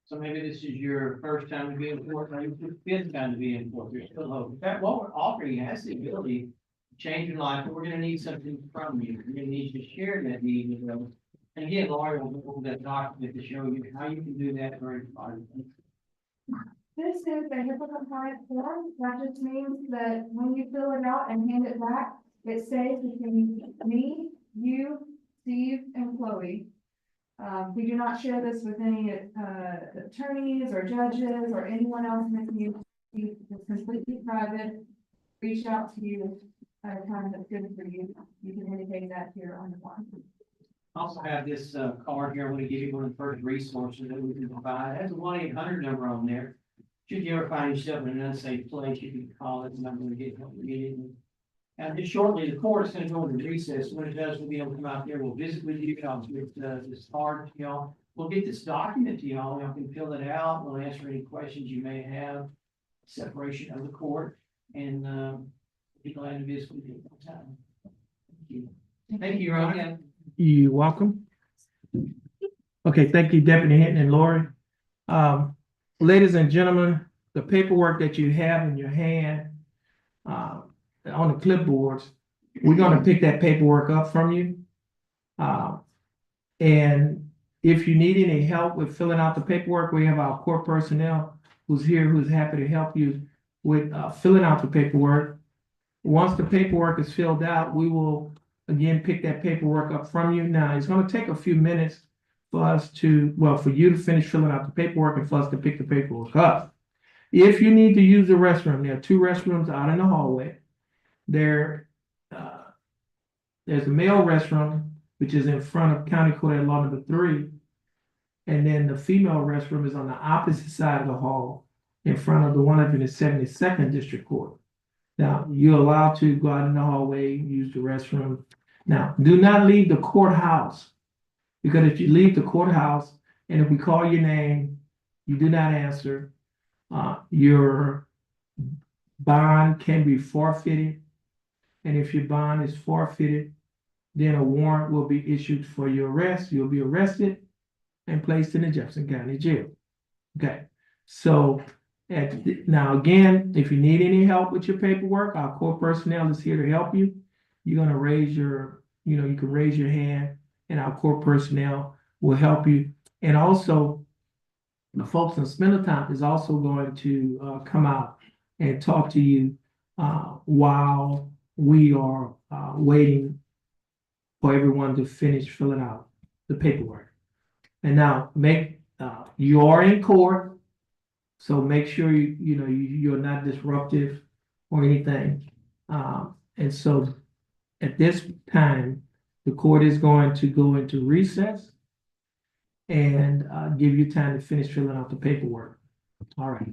So maybe this is your first time to be in court, maybe it's your fifth time to be in court, you're still hoping. In fact, what we're offering you has the ability to change your life, but we're gonna need something from you. We're gonna need you to share that need with us. And again, Laura will go over that document to show you how you can do that very privately. This is a HIPAA compliant form. That just means that when you fill it out and hand it back, it says between me, you, Steve, and Chloe. We do not share this with any attorneys or judges or anyone else in the community. It's completely private. Reach out to you at a time that's good for you. You can indicate that here on the form. Also have this card here. I'm going to give you one of the first resources that we can provide. It has a 1-800 number on there. Should you ever find yourself in an unsafe place, you can call it, and I'm going to get help immediately. And just shortly, the court is going to go into recess. When it does, we'll be able to come out there. We'll visit with you. I'll get this card to y'all. We'll get this document to y'all. Y'all can fill it out. We'll answer any questions you may have. Separation of the court, and be glad to visit with you anytime. Thank you. Thank you, Your Honor. You're welcome. Okay, thank you, Deputy Hinton and Lori. Ladies and gentlemen, the paperwork that you have in your hand, on the clipboards, we're gonna pick that paperwork up from you. And if you need any help with filling out the paperwork, we have our court personnel who's here, who's happy to help you with filling out the paperwork. Once the paperwork is filled out, we will again pick that paperwork up from you. Now, it's gonna take a few minutes for us to, well, for you to finish filling out the paperwork and for us to pick the paperwork up. If you need to use the restroom, there are 2 restrooms out in the hallway. There's a male restroom, which is in front of County Court at Law Number 3. And then the female restroom is on the opposite side of the hall in front of the 172nd District Court. Now, you're allowed to go out in the hallway, use the restroom. Now, do not leave the courthouse, because if you leave the courthouse and if we call your name, you do not answer, your bond can be forfeited. And if your bond is forfeited, then a warrant will be issued for your arrest. You'll be arrested and placed in the Jefferson County Jail. Okay, so now again, if you need any help with your paperwork, our court personnel is here to help you. You're gonna raise your, you can raise your hand and our court personnel will help you. And also, the folks in Spindletop is also going to come out and talk to you while we are waiting for everyone to finish filling out the paperwork. And now you are in court, so make sure you're not disruptive or anything. And so at this time, the court is going to go into recess and give you time to finish filling out the paperwork. All right.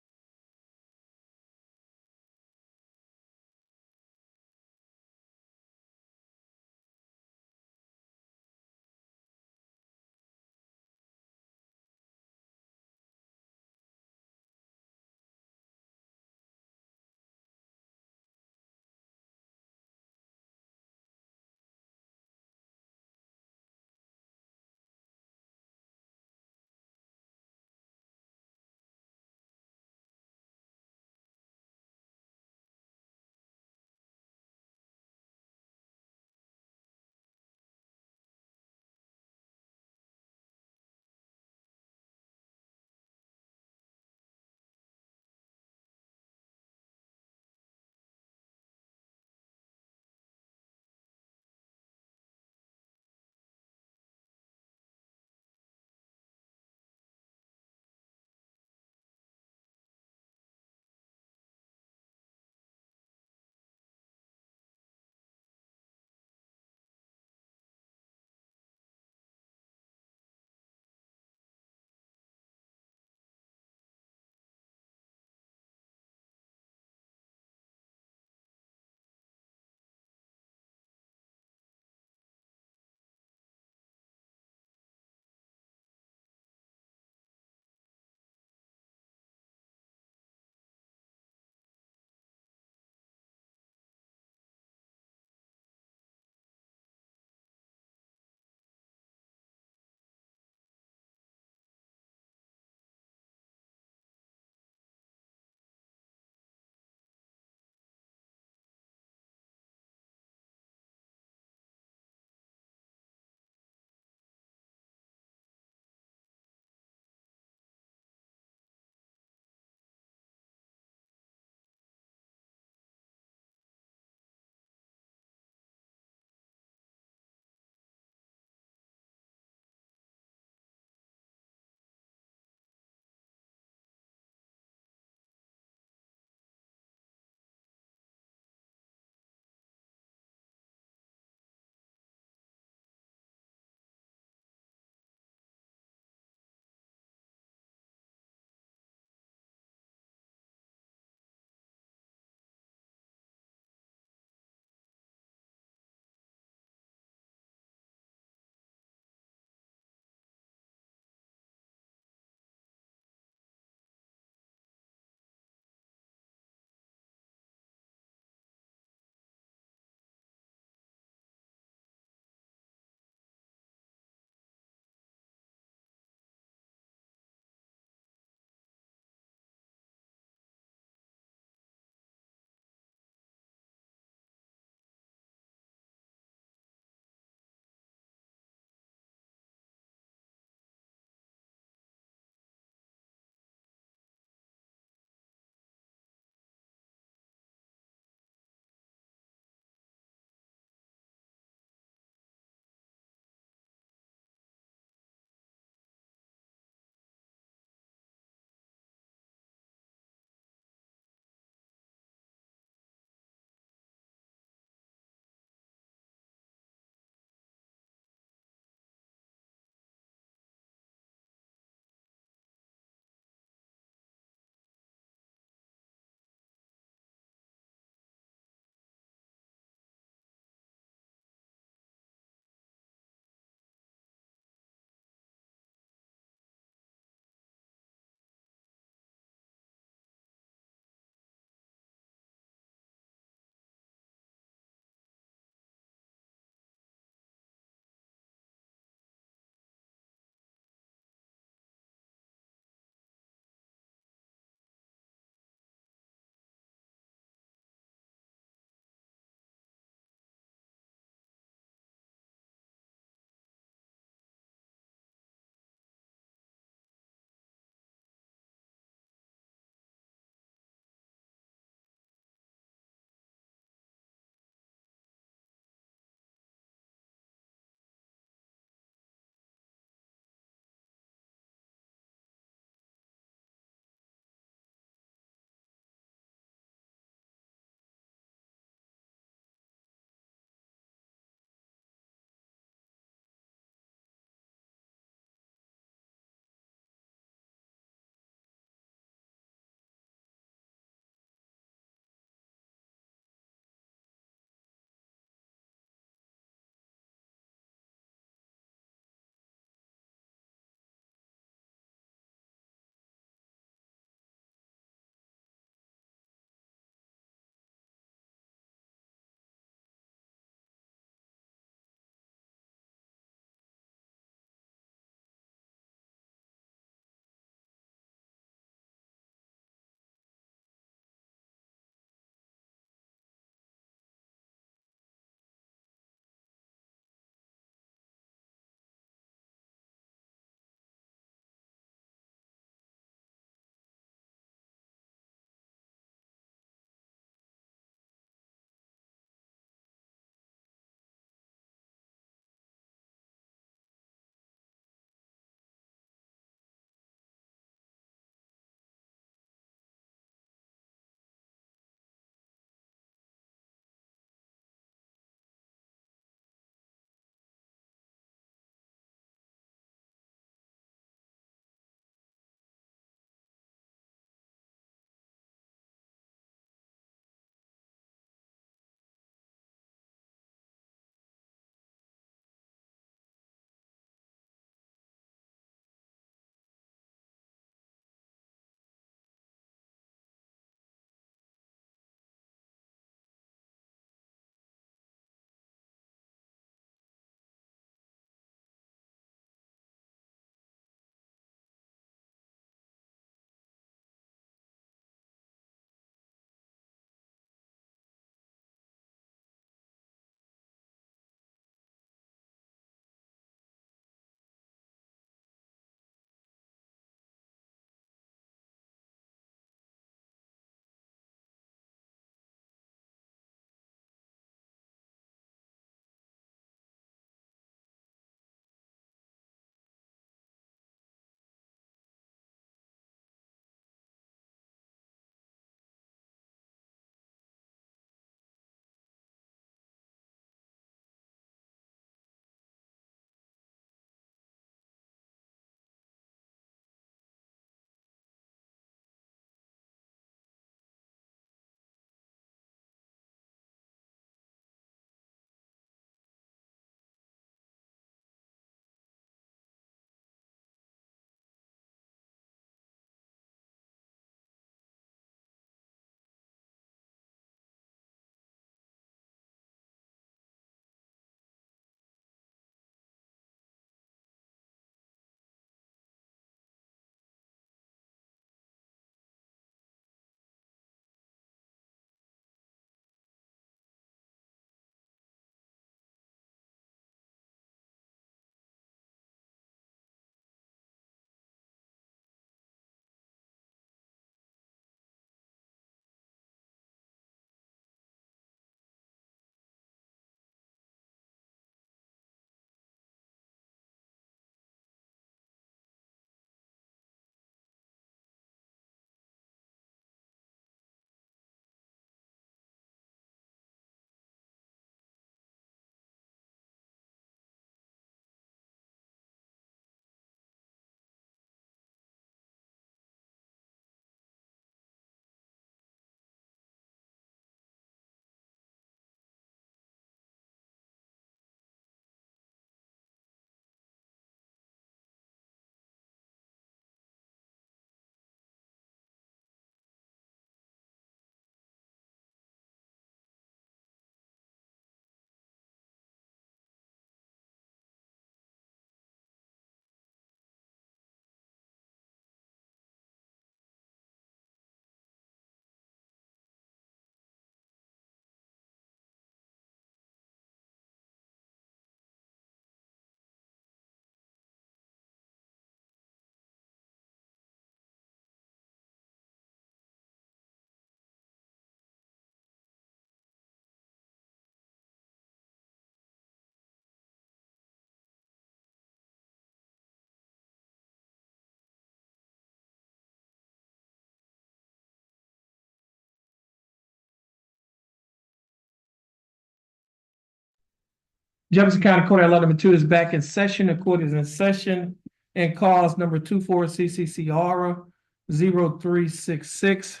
Jefferson County Court at Law number 2 is back in session. The court is in session and cause number 24 CCCR 0366.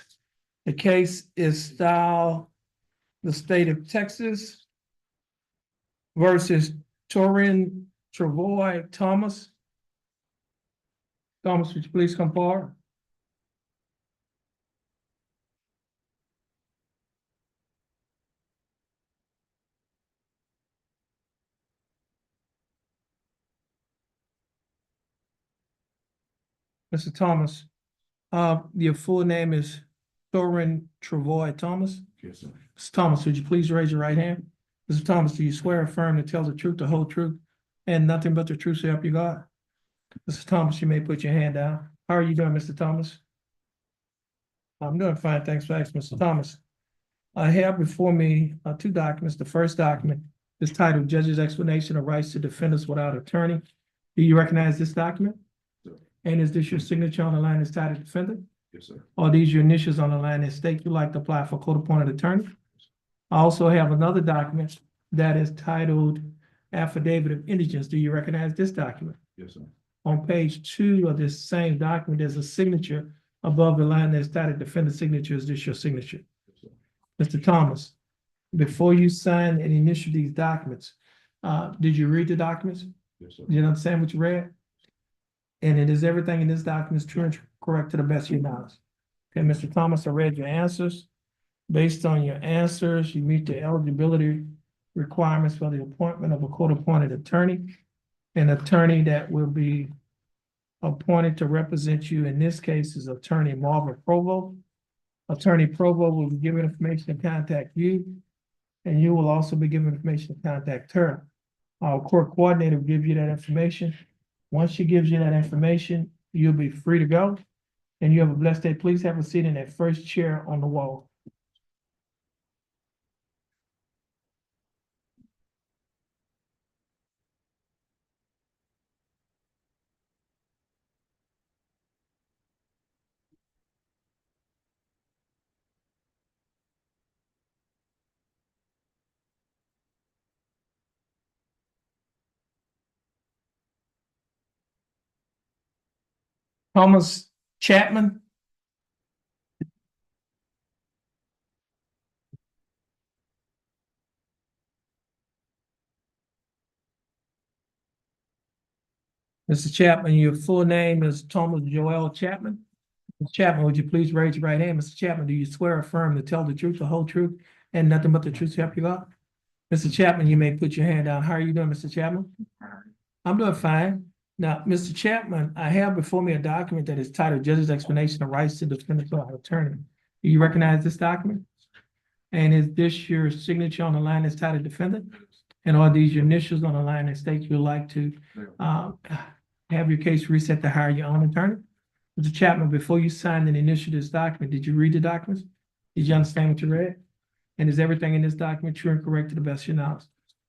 The case is style the state of Texas versus Torin Travoy Thomas. Thomas, would you please come forward? Mr. Thomas, your full name is Torin Travoy Thomas? Yes, sir. Mr. Thomas, would you please raise your right hand? Mr. Thomas, do you swear or affirm to tell the truth, the whole truth, and nothing but the truth so help you God? Mr. Thomas, you may put your hand down. How are you doing, Mr. Thomas? I'm doing fine, thanks for asking, Mr. Thomas. I have before me two documents. The first document is titled Judge's Explanation of Rights to Defendants Without Attorney. Do you recognize this document? Sir. And is this your signature on the line that's titled Defendant? Yes, sir. Are these your initials on the line that state you'd like to apply for court-appointed attorney? I also have another document that is titled Affidavit of Indigence. Do you recognize this document? Yes, sir. On page 2 of this same document, there's a signature above the line that's titled Defendant Signature. Is this your signature? Yes, sir. Mr. Thomas, before you sign and initial these documents, did you read the documents? Yes, sir. Did you understand what you read? And it is everything in this document is true and correct to the best of your knowledge. Okay, Mr. Thomas, I read your answers. Based on your answers, you meet the eligibility requirements for the appointment of a court-appointed attorney. An attorney that will be appointed to represent you in this case is Attorney Marvin Provo. Attorney Provo will be given information to contact you, and you will also be given information to contact her. Our court coordinator will give you that information. Once she gives you that information, you'll be free to go. And you have a blessed day. Please have a seat in that first chair on the wall. Thomas Chapman. Mr. Chapman, your full name is Thomas Joel Chapman. Mr. Chapman, would you please raise your right hand? Mr. Chapman, do you swear or affirm to tell the truth, the whole truth, and nothing but the truth to help you God? Mr. Chapman, you may put your hand down. How are you doing, Mr. Chapman? I'm doing fine. Now, Mr. Chapman, I have before me a document that is titled Judge's Explanation of Rights to Defendants Without Attorney. Do you recognize this document? And is this your signature on the line that's titled Defendant? And are these your initials on the line that state you'd like to have your case reset to hire your own attorney? Mr. Chapman, before you signed and initialed this document, did you read the documents? Did you understand what you read? And is everything in this document true and correct to the best of your knowledge?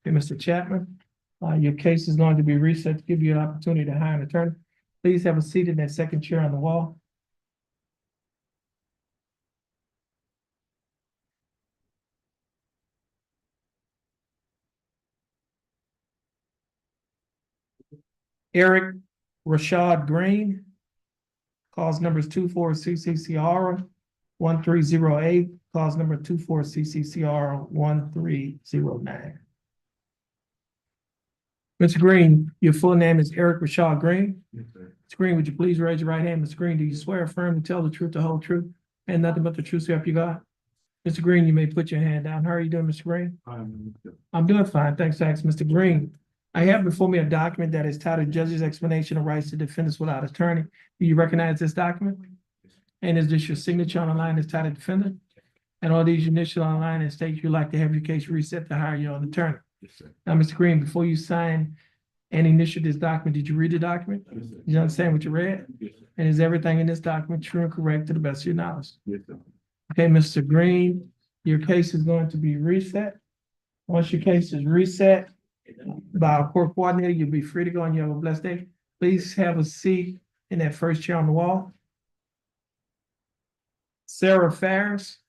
Okay, Mr. Chapman, your case is going to be reset to give you an opportunity to hire an attorney. Please have a seat in that second chair on the wall. Eric Rashad Green, cause numbers 24 CCCR 1308, cause number 24 CCCR 1309. Mr. Green, your full name is Eric Rashad Green. Yes, sir. Mr. Green, would you please raise your right hand? Mr. Green, do you swear or affirm to tell the truth, the whole truth, and nothing but the truth so help you God? Mr. Green, you may put your hand down. How are you doing, Mr. Green? I'm doing fine. Thanks, Mr. Green. I have before me a document that is titled Judge's Explanation of Rights to Defendants Without Attorney. Do you recognize this document? And is this your signature on the line that's titled Defendant? And are these your initials on the line that state you'd like to have your case reset to hire your own attorney? Yes, sir. Now, Mr. Green, before you sign and initial this document, did you read the document? Yes, sir. Did you understand what you read? Yes, sir. And is everything in this document true and correct to the best of your knowledge? Yes, sir. Okay, Mr. Green, your case is going to be reset. Once your case is reset by our court coordinator, you'll be free to go and you have a blessed day. Please have a seat in that first chair on the wall. Sarah Farris.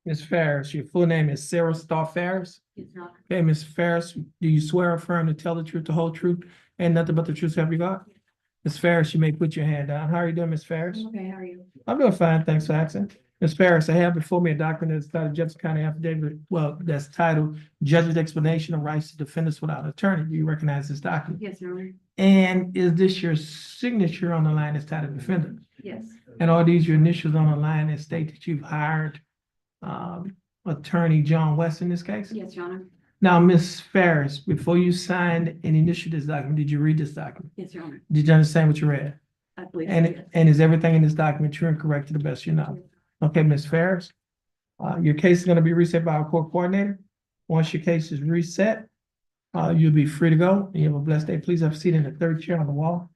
Ms. Ferris, your full name is Sarah Star Ferris? Yes, Your Honor. Okay, Ms. Ferris, do you swear or affirm to tell the truth, the whole truth, and nothing but the truth, so help you God? Ms. Ferris, you may put your hand down. How are you doing, Ms. Ferris? Okay, how are you? I'm doing fine, thanks for asking. Ms. Ferris, I have before me a document that's titled Jefferson County Affidavit, well, that's titled Judge's Explanation of Rights to Defendants Without Attorney. Do you recognize this document? Yes, Your Honor. And is this your signature on the line that's titled Defendant? Yes. And are these your initials on the line that state that you've hired Attorney John West in this case? Yes, Your Honor. Now, Ms. Ferris, before you signed and initialed this document, did you read this document? Yes, Your Honor. Did you understand what you read? I believe so, And, yes. and is everything in this document true and correct to the best of your knowledge? Okay, Ms. Ferris, your case is going to be reset by our court coordinator. Once your case is reset, you'll be free to go. You have a blessed day. Please have a seat in the third chair on the wall.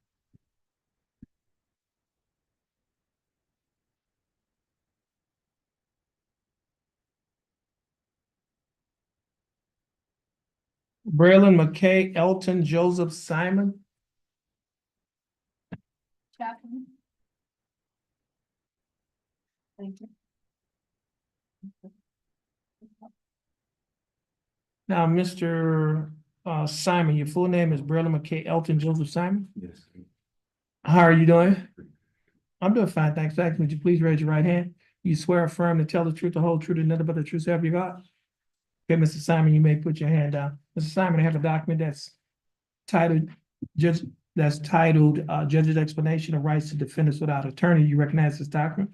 Braylon McKay, Elton, Joseph, Simon. Chapman. Thank you. Now, Mr. Simon, your full name is Braylon McKay, Elton, Joseph, Simon. Yes. How are you doing? I'm doing fine, thanks. Thanks. Would you please raise your right hand? You swear or affirm to tell the truth, the whole truth, and nothing but the truth, so help you God? Okay, Mr. Simon, you may put your hand down. Mr. Simon, I have a document that's titled Judge's Explanation of Rights to Defendants Without Attorney. You recognize this document?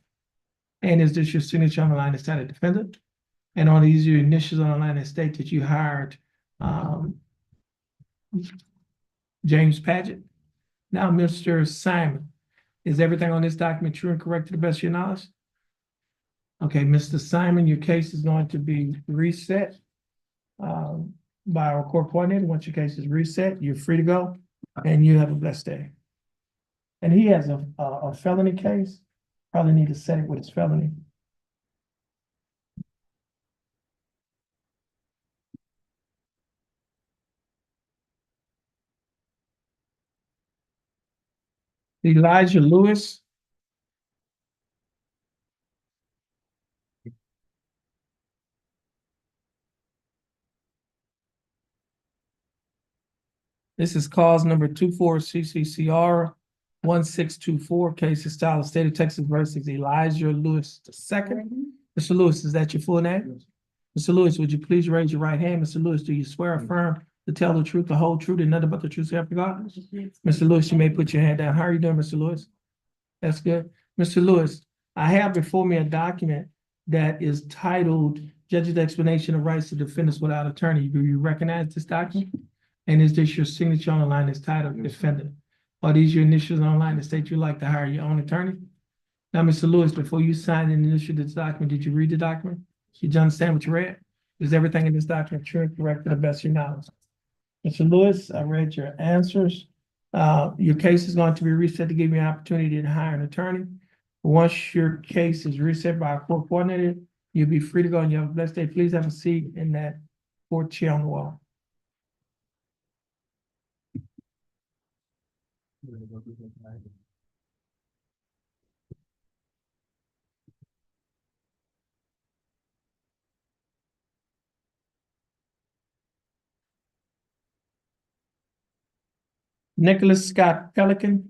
And is this your signature on the line that's titled Defendant? And are these your initials on the line that state that you hired James Paget? Now, Mr. Simon, is everything on this document true and correct to the best of your knowledge? Okay, Mr. Simon, your case is going to be reset by our court coordinator. Once your case is reset, you're free to go, and you have a blessed day. And he has a felony case. Probably need to set it with his felony. Elijah Lewis. This is cause number 24 CCCR 1624, case is style of state of Texas versus Elijah Lewis II. Mr. Lewis, is that your full name? Mr. Lewis, would you please raise your right hand? Mr. Lewis, do you swear or affirm to tell the truth, the whole truth, and nothing but the truth, so help you God? Mr. Lewis, you may put your hand down. How are you doing, Mr. Lewis? That's good. Mr. Lewis, I have before me a document that is titled Judge's Explanation of Rights to Defendants Without Attorney. Do you recognize this document? And is this your signature on the line that's titled Defendant? Are these your initials on the line that state you'd like to hire your own attorney? Now, Mr. Lewis, before you signed and initialed this document, did you read the document? Did you understand what you read? Is everything in this document true and correct to the best of your knowledge? Mr. Lewis, I read your answers. Your case is going to be reset to give you an opportunity to hire an attorney. Once your case is reset by a court coordinator, you'll be free to go and you have a blessed day. Please have a seat in that fourth chair on the wall. Nicholas Scott Pelican.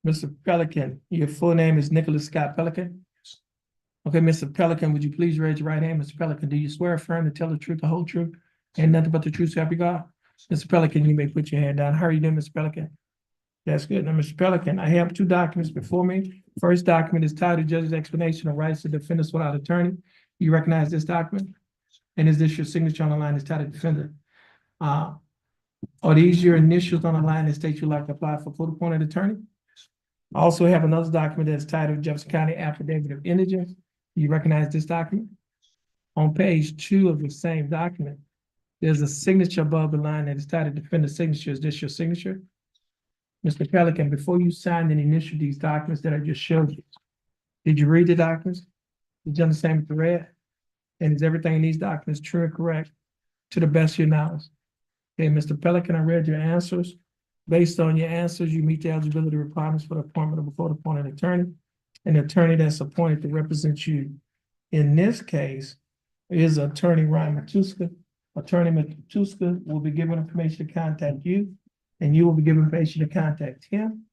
Mr. Pelican, your full name is Nicholas Scott Pelican? Okay, Mr. Pelican, would you please raise your right hand? Mr. Pelican, do you swear or affirm to tell the truth, the whole truth, and nothing but the truth, so help you God? Mr. Pelican, you may put your hand down. How are you doing, Mr. Pelican? That's good. Now, Mr. Pelican, I have two documents before me. First document is titled Judge's Explanation of Rights to Defendants Without Attorney. You recognize this document? And is this your signature on the line that's titled Defendant? Are these your initials on the line that state you'd like to apply for court-appointed attorney? I also have another document that's titled Jefferson County Affidavit of Indigence. You recognize this document? On page 2 of the same document, there's a signature above the line that is titled defendant signature. Is this your signature? Mr. Pelican, before you signed and initialed these documents that I just showed you, did you read the documents? Did you understand what you read? And is everything in these documents true and correct to the best of your knowledge? Okay, Mr. Pelican, I read your answers. Based on your answers, you meet the eligibility requirements for the appointment of a court-appointed attorney. An attorney that's appointed to represent you in this case is Attorney Ryan Matuska. Attorney Matuska will be given information to contact you, and you will be given information to contact him.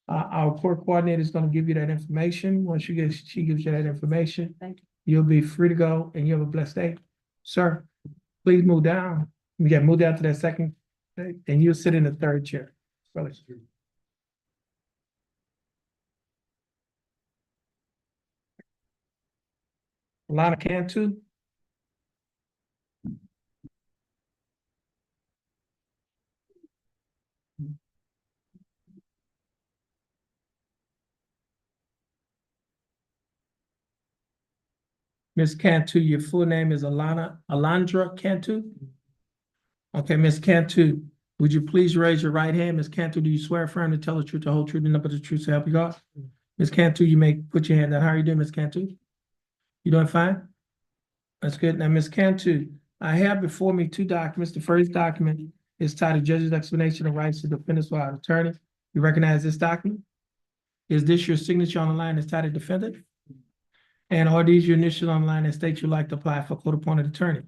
Our court coordinator is going to give you that information. Once she gives you that information, you'll be free to go, and you have a blessed day. Sir, please move down. You got moved down to that second, and you'll sit in the third chair. Brother. Alana Cantu. Ms. Cantu, your full name is Alondra Cantu? Okay, Ms. Cantu, would you please raise your right hand? Ms. Cantu, do you swear affirm to tell the truth, the whole truth, and nothing but the truth, so help you God? Ms. Cantu, you may put your hand down. How are you doing, Ms. Cantu? You doing fine? That's good. Now, Ms. Cantu, I have before me 2 documents. The first document is titled Judge's Explanation of Rights to Defendants without Attorney. You recognize this document? Is this your signature on the line that's titled Defendant? And are these your initials on the line that state you'd like to apply for court-appointed attorney?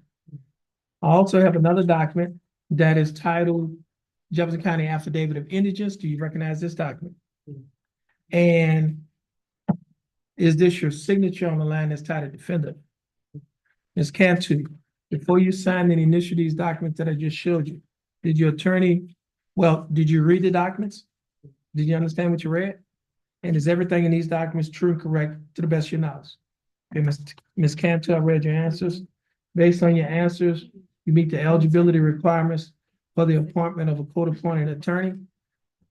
I also have another document that is titled Jefferson County Affidavit of Indigence. Do you recognize this document? And is this your signature on the line that's titled Defendant? Ms. Cantu, before you signed and initial these documents that I just showed you, did your attorney, did you read the documents? Did you understand what you read? And is everything in these documents true and correct to the best of your knowledge? Okay, Ms. Cantu, I read your answers. Based on your answers, you meet the eligibility requirements for the appointment of a court-appointed attorney.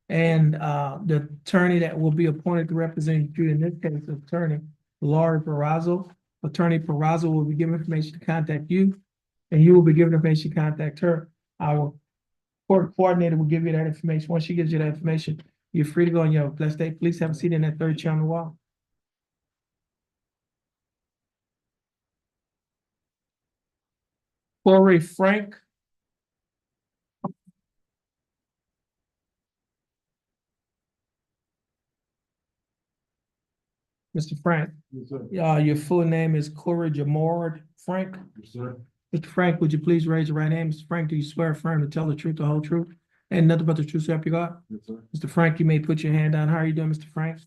And the attorney that will be appointed to represent you in this case, Attorney Laurie Perazzo. Attorney Perazzo will be given information to contact you, and you will be given information to contact her. Our court coordinator will give you that information. Once she gives you that information, you're free to go on your blessed day. Please have a seat in that third chair on the wall. Corey Frank. Mr. Frank, Yes, sir. your full name is Corey Jamord Frank. Yes, sir. Mr. Frank, would you please raise your right hand? Mr. Frank, do you swear affirm to tell the truth, the whole truth, and nothing but the truth, so help you God? Yes, sir. Mr. Frank, you may put your hand down. How are you doing, Mr. Frank?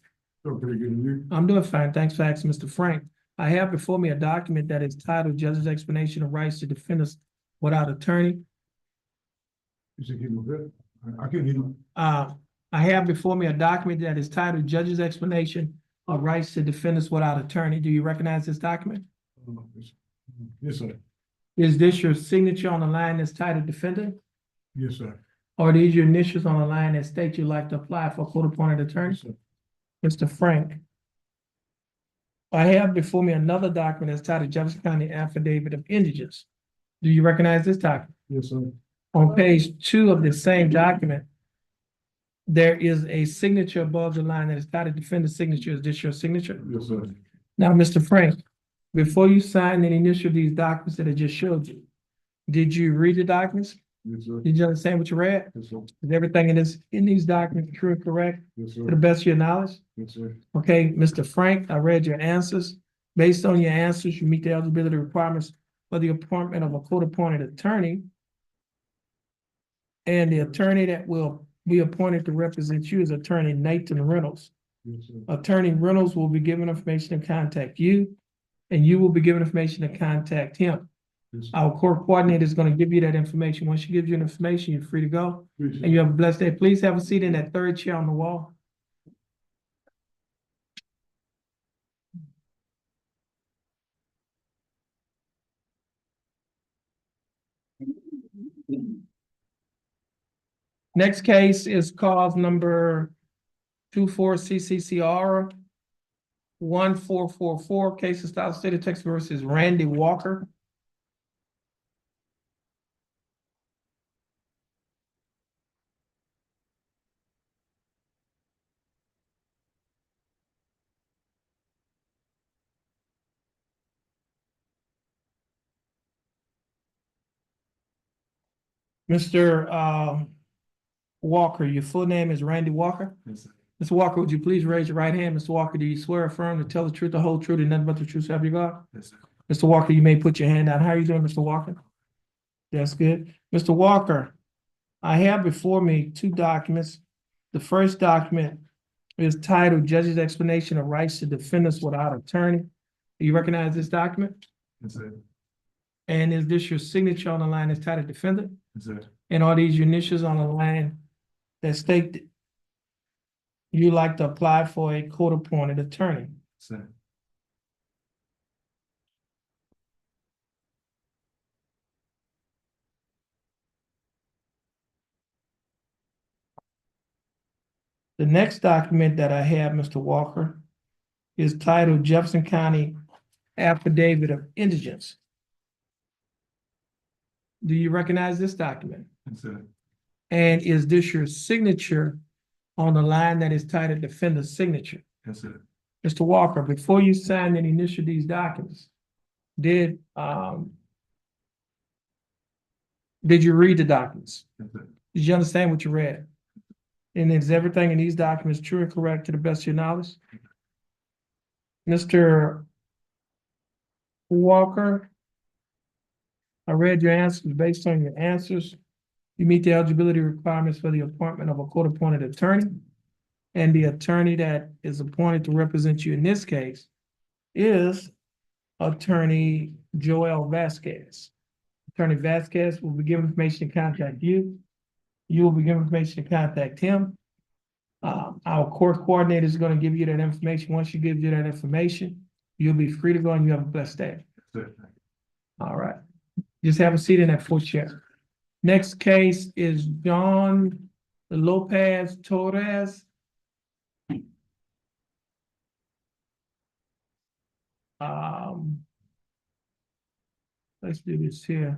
Doing pretty good, and you? I'm doing fine. Thanks for asking, Mr. Frank. I have before me a document that is titled Judge's Explanation of Rights to Defendants Without Attorney. You said keep it good? I can't hear you. I have before me a document that is titled Judge's Explanation of Rights to Defendants Without Attorney. Do you recognize this document? Yes, sir. Is this your signature on the line that's titled Defendant? Yes, sir. Or are these your initials on the line that state you'd like to apply for court-appointed attorney? Yes, sir. Mr. Frank, I have before me another document that's titled Jefferson County Affidavit of Indigence. Do you recognize this document? Yes, sir. On page 2 of the same document, there is a signature above the line that is titled Defendant Signature. Is this your signature? Yes, sir. Now, Mr. Frank, before you sign and initial these documents that I just showed you, did you read the documents? Yes, sir. Did you understand what you read? Yes, sir. Is everything in these documents true and correct Yes, to the sir. best of your knowledge? Yes, sir. Okay, Mr. Frank, I read your answers. Based on your answers, you meet the eligibility requirements for the appointment of a court-appointed attorney. And the attorney that will be appointed to represent you is Attorney Nathan Reynolds. Yes, sir. Attorney Reynolds will be given information to contact you, and you will be given information to contact him. Yes, sir. Our court coordinator is going to give you that information. Once she gives you the information, you're free to go, Appreciate and you have a blessed day. Please have a seat in that third chair on the wall. Next case is cause number 24 CCCR 1444, case of Style State of Texas versus Randy Walker. Mr. Walker, your full name is Randy Walker? Yes, sir. Mr. Walker, would you please raise your right hand? Mr. Walker, do you swear or affirm to tell the truth, the whole truth, and nothing but the truth, so help you God? Yes, sir. Mr. Walker, you may put your hand down. How are you doing, Mr. Walker? That's good. Mr. Walker, I have before me two documents. The first document is titled Judge's Explanation of Rights to Defendants Without Attorney. Do you recognize this document? Yes, sir. And is this your signature on the line that's titled Defendant? Yes, sir. And are these your initials on the line that state you like to apply for a court-appointed attorney? Sir. The next document that I have, Mr. Walker, is titled Jefferson County Affidavit of Indigence. Do you recognize this document? Yes, sir. And is this your signature on the line that is titled Defendant's Signature? Yes, sir. Mr. Walker, before you signed and initialed these documents, did you read the documents? Yes, sir. Did you understand what you read? And is everything in these documents true and correct to the best of your knowledge? Mr. Walker, I read your answers. Based on your answers, you meet the eligibility requirements for the appointment of a court-appointed attorney. And the attorney that is appointed to represent you in this case is Attorney Joel Vasquez. Attorney Vasquez will be given information to contact you. You will be given information to contact him. Our court coordinator is going to give you that information. Once she gives you that information, you'll be free to go and you have a blessed day. Yes, sir. All right. Just have a seat in that fourth chair. Next case is John Lopez Torres. Let's do this here.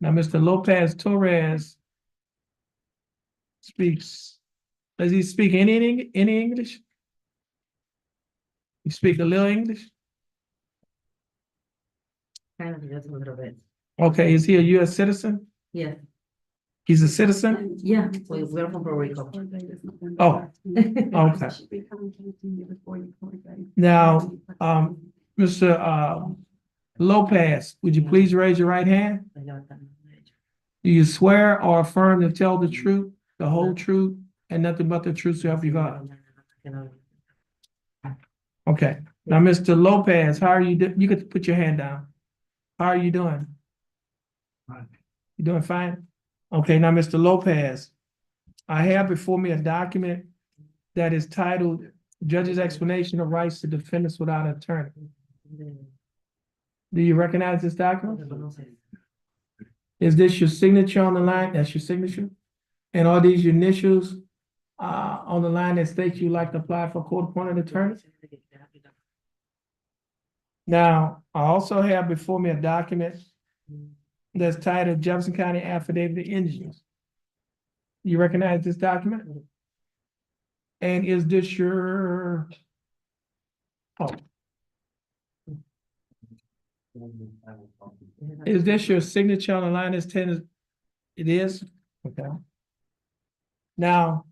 Now, Mr. Lopez Torres speaks, does he speak any English? You speak a little English? Kind of, just a little bit. Okay, is he a US citizen? Yeah, He's a citizen? yeah, we're from Puerto Rico. Oh, okay. Now, Mr. Lopez, would you please raise your right hand? Do you swear or affirm to tell the truth, the whole truth, and nothing but the truth to help you God? Okay, now, Mr. Lopez, how are you you could put your hand down. How are you doing? Fine. You doing fine? Okay, now, Mr. Lopez, I have before me a document that is titled Judge's Explanation of Rights to Defendants Without Attorney. Do you recognize this document? Is this your signature on the line? That's your signature? And are these your initials on the line that states you like to apply for court-appointed attorney? Now, I also have before me a document that's titled Jefferson County Affidavit of Indigence. You recognize this document? And is this your, oh, is this your signature on the line that's 10? It is? Okay. Now,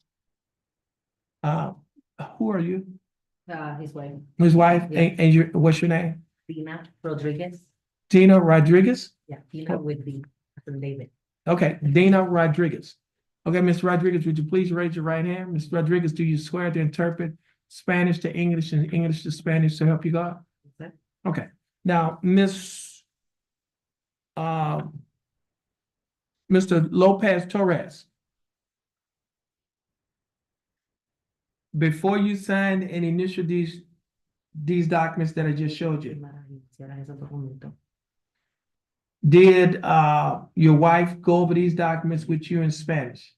who are you? His wife, His wife? Yeah. And your, what's your name? Tina Rodriguez. Tina Rodriguez? Yeah, Tina with the, from David. Okay, Dina Rodriguez. Okay, Ms. Rodriguez, would you please raise your right hand? Ms. Rodriguez, do you swear to interpret Spanish to English and English to Spanish to help you God? Okay. Okay, now, Mr. Lopez Torres. Before you signed and initial these documents that I just showed you, did your wife go over these documents with you in Spanish?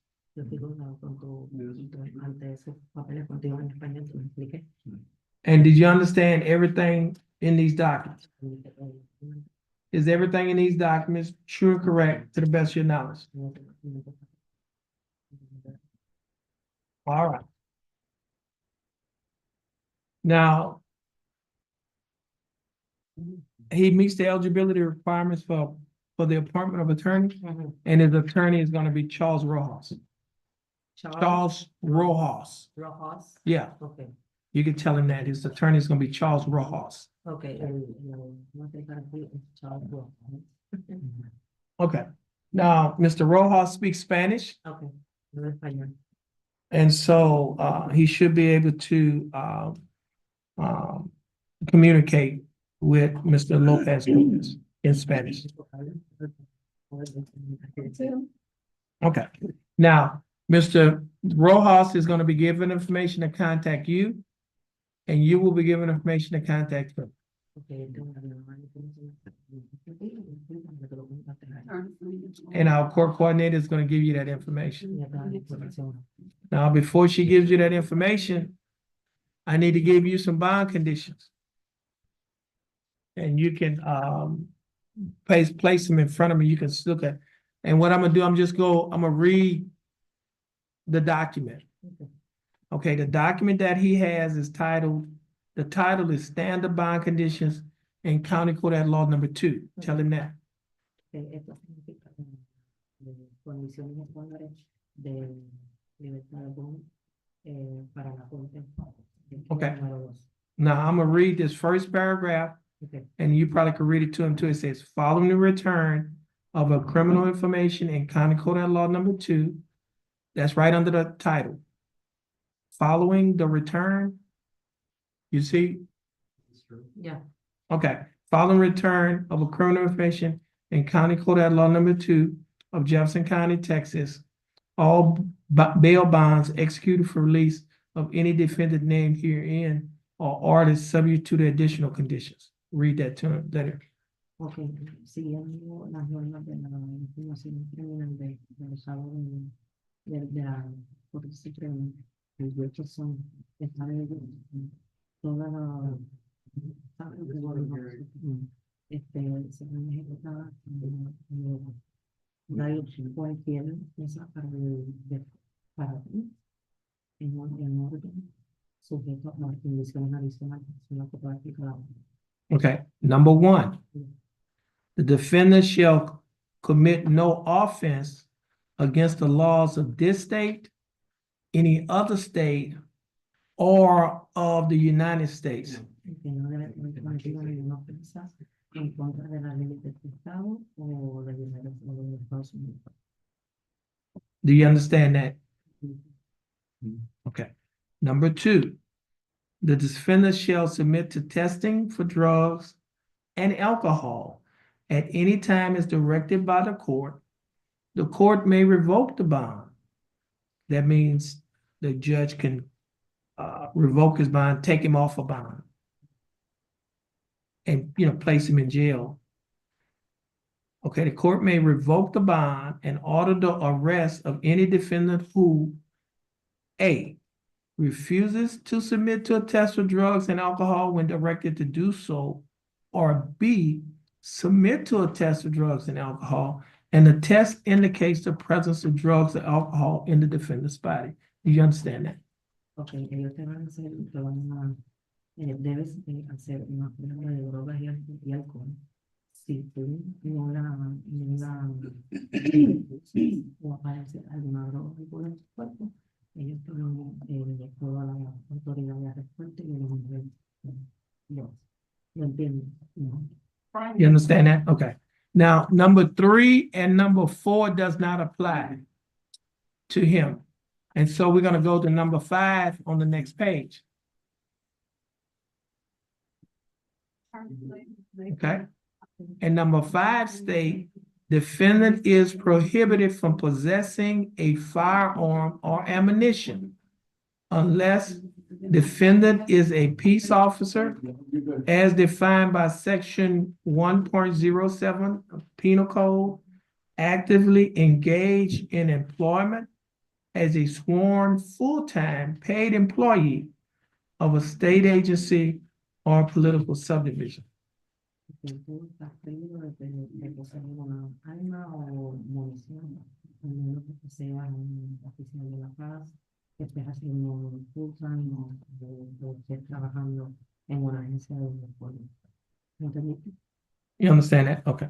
And did you understand everything in these documents? Is everything in these documents true and correct to the best of your knowledge? All right. Now, he meets the eligibility requirements for for the appointment of attorney, Mhm. and his attorney is gonna be Charles Rojas. Charles Rojas, Rojas. yeah, Okay, you can tell him that, his attorney is gonna be Charles Rojas. okay, no te aquí es Charles Rojas. Okay, now, Mr. Rojas speaks Spanish, Okay, no español. and so, he should be able to, communicate with Mr. Lopez Gomez in Spanish. Okay, now, Mr. Rojas is gonna be given information to contact you, and you will be given information to contact him. Okay, And our court coordinator is gonna give you that information. ya está la información. Now, before she gives you that information, I need to give you some bond conditions. And you can, place them in front of me, you can look at. And what I'm gonna do, I'm gonna read the document. Okay. Okay, the document that he has is titled, the title is Standard Bond Conditions in County Court at Law Number 2. Tell him that. Esto significa condiciones estándares de libertad de bond para la Corte. Okay. Número dos. Now, I'm gonna read this first paragraph, Okay. and you probably could read it to him too. It says, following the return of a criminal information in County Court at Law Number 2, that's right under the title. Following the return, you see, Yeah. okay, following return of a criminal information in County Court at Law Number 2 of Jefferson County, Texas, all bail bonds executed for release of any defendant named herein or artists subject to the additional conditions. Read that to him, that Okay, siguiendo las normas de la información criminal de los sábados de la Corte Suprema, los derechos son establecidos todas las se van ejecutadas cualquier cosa para ti en orden sujeto a las condiciones adicionales que son las que practican. Okay, number 1, the defendant shall commit no offense against the laws of this state, any other state, or of the United States. Que no debe cometer ninguna ofensa en contra de las leyes de este Estado o de los Estados Unidos. Do you understand that? Okay. Number 2, the defendant shall submit to testing for drugs and alcohol at any time as directed by the court. The court may revoke the bond. That means the judge can revoke his bond, take him off a bond, and place him in jail. Okay, the court may revoke the bond and order the arrest of any defendant who A, refuses to submit to a test for drugs and alcohol when directed to do so, or B, submit to a test for drugs and alcohol, and the test indicates the presence of drugs or alcohol in the defendant's body. Do you understand that? Okay, ellos te van a hacer, debes hacer una prueba de drogas y alcohol. Si tú no o aparece alguna droga en tu cuerpo, ellos te van toda la autoridad de arresto y lo entienden, ¿no? You understand that? Okay. Now, number 3 and number 4 does not apply to him. And so we're gonna go to number 5 on the next page. Okay? And number 5 state, defendant is prohibited from possessing a firearm or ammunition unless defendant is a peace officer as defined by section 1.07 of Penal Code, actively engaged in employment as a sworn full-time paid employee of a state agency or political subdivision. Que tú estás prohibido de poseer una arma o munición, a menos que sea un oficial de la paz, que estés haciendo un full-time o estés trabajando en una agencia de apoyo. ¿Entendiste? You understand that? Okay.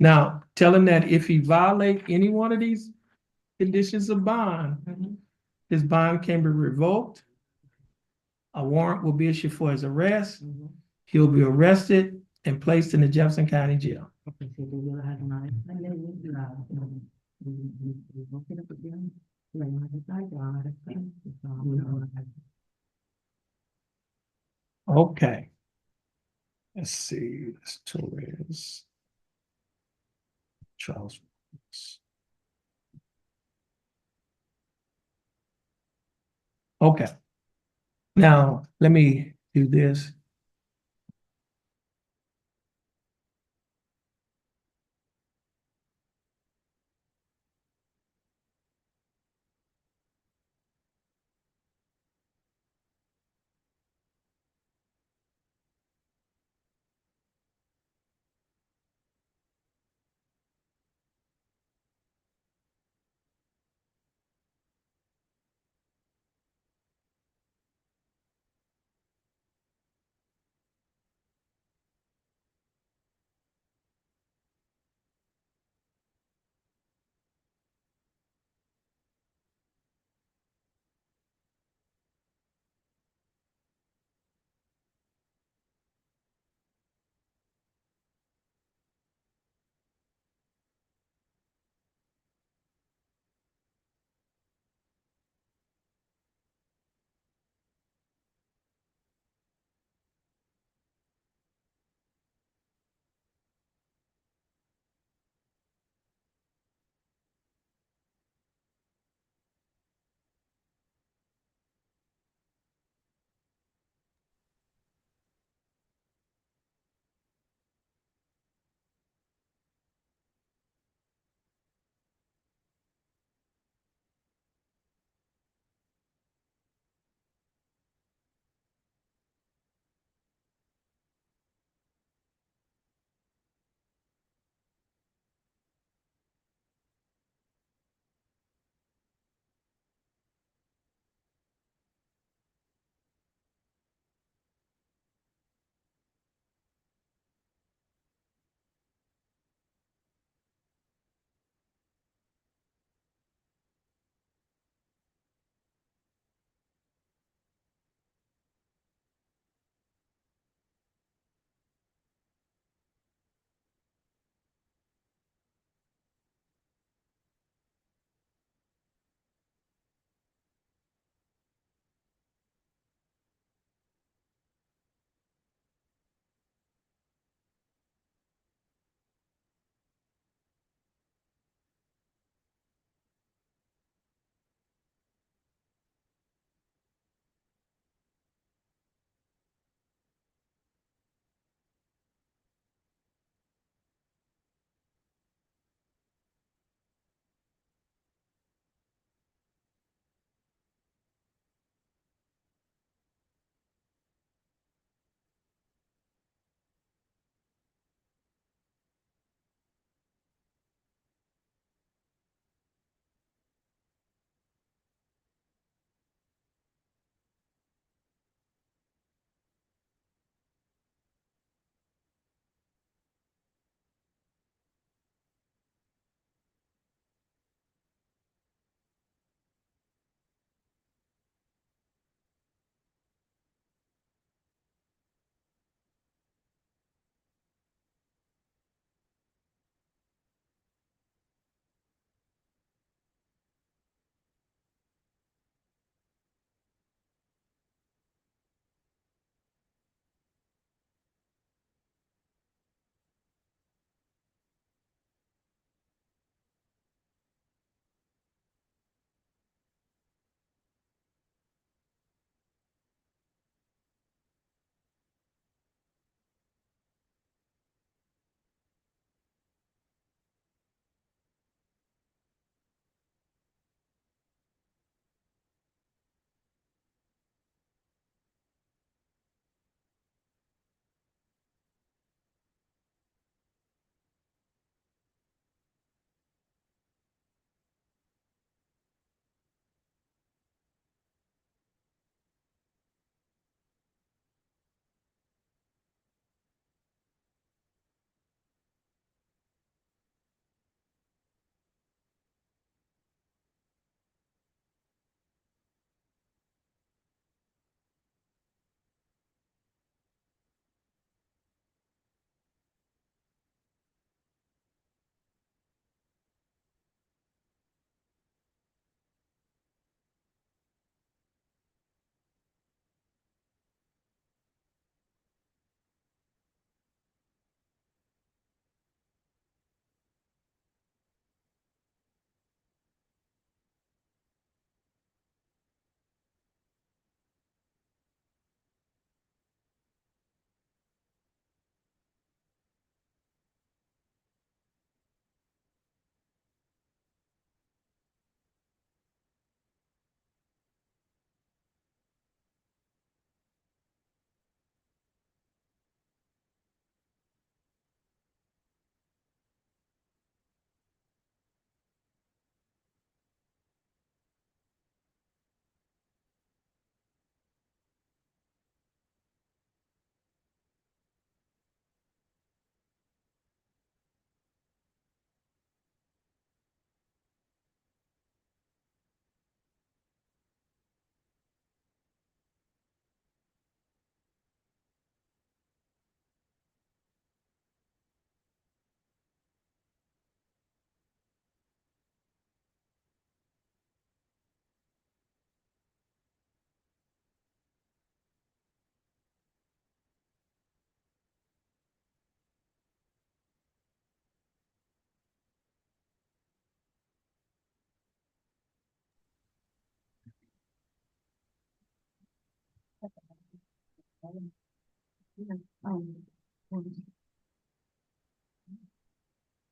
Now, tell him that if he violate any one of these conditions of bond, his bond can be revoked. A warrant will be issued for his arrest. He'll be arrested and placed in the Jefferson County Jail. Porque si tú violas alguna de estas leyes, el bosque de prisión, la van a arrestar, te van a arrestar, y te van a poner a la cárcel. Okay. Let's see, this Torres. Charles. Okay. Now, let me do this.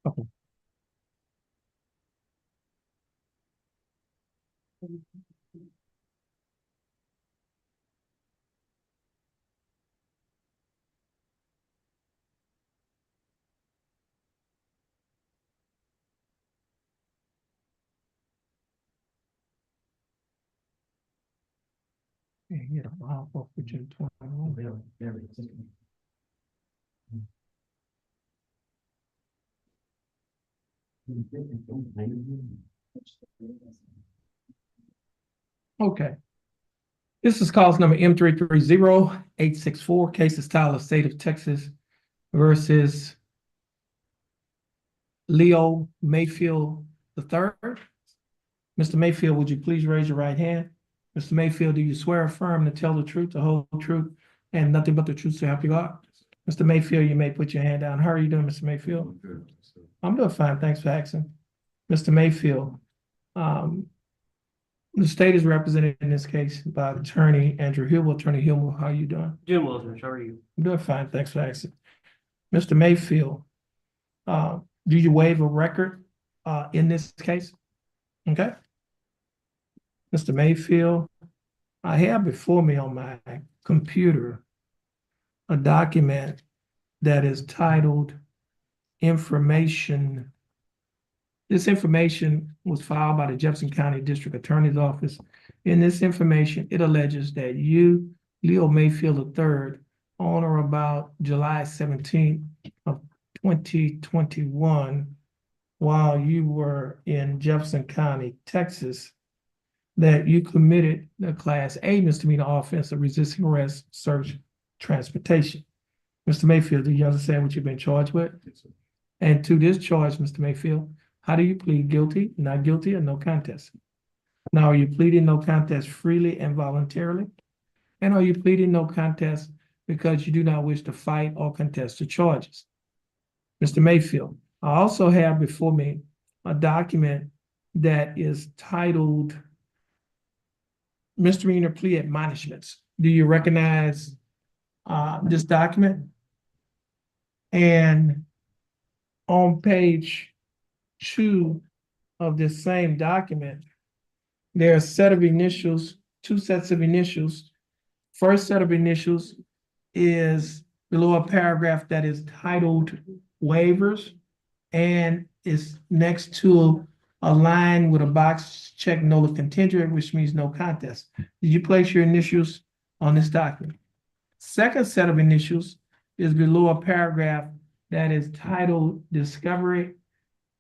Okay. Yeah, I'll put you in 21. Okay. This is cause number M330864, case is style of state of Texas versus Leo Mayfield III. Mr. Mayfield, would you please raise your right hand? Mr. Mayfield, do you swear or affirm to tell the truth, the whole truth, and nothing but the truth to help you God? Mr. Mayfield, you may put your hand down. How are you doing, Mr. Mayfield? I'm doing fine. Thanks for asking. Mr. Mayfield, the state is represented in this case by Attorney Andrew Hill. Attorney Hill, how are you doing? Jim Wilson, how are you? I'm doing fine. Thanks for asking. Mr. Mayfield, do you waive a record in this case? Okay. Mr. Mayfield, I have before me on my computer a document that is titled Information. This information was filed by the Jefferson County District Attorney's Office. In this information, it alleges that you, Leo Mayfield III, on or about July 17th of 2021, while you were in Jefferson County, Texas, that you committed a Class A misdemeanor offense of resisting arrest, search, transportation. Mr. Mayfield, do you understand what you've been charged with? Yes, sir. And to this charge, Mr. Mayfield, how do you plead guilty, not guilty, or no contest? Now, are you pleading no contest freely and voluntarily? And are you pleading no contest because you do not wish to fight or contest the charges? Mr. Mayfield, I also have before me a document that is titled Misdemeanor Plea Admonishments. Do you recognize this document? And on page 2 of this same document, there are a set of initials, 2 sets of initials. First set of initials is below a paragraph that is titled waivers and is next to a line with a box checked nolo contendere, which means no contest. Did you place your initials on this document? Second set of initials is below a paragraph that is titled discovery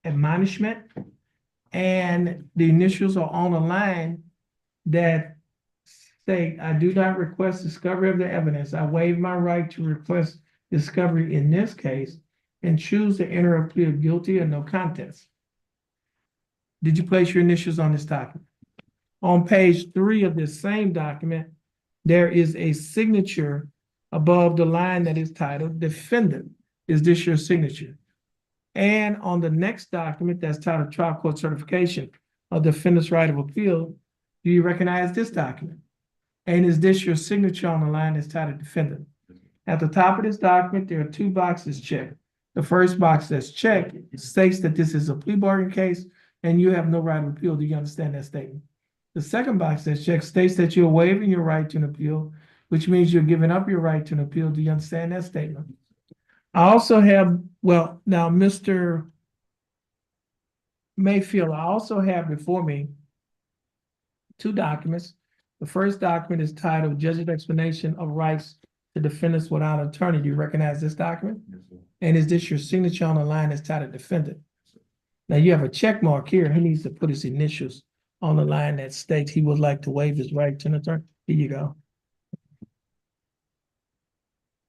admonishment, and the initials are on a line that state, I do not request discovery of the evidence. I waive my right to request discovery in this case and choose to enter a plea of guilty or no contest. Did you place your initials on this document? On page 3 of this same document, there is a signature above the line that is titled defendant. Is this your signature? And on the next document that's titled trial court certification of defendant's right of appeal, do you recognize this document? And is this your signature on the line that's titled defendant? At the top of this document, there are 2 boxes checked. The first box that's checked states that this is a plea bargain case and you have no right of appeal. Do you understand that statement? The second box that's checked states that you're waiving your right to an appeal, which means you're giving up your right to an appeal. Do you understand that statement? I also have, well, now, Mr. Mayfield, I also have before me 2 documents. The first document is titled Judge's Explanation of Rights to Defendants Without Attorney. Do you recognize this document? Yes, sir. And is this your signature on the line that's titled defendant? Now you have a check mark here. He needs to put his initials on the line that states he would like to waive his right to an attorney. Here you go.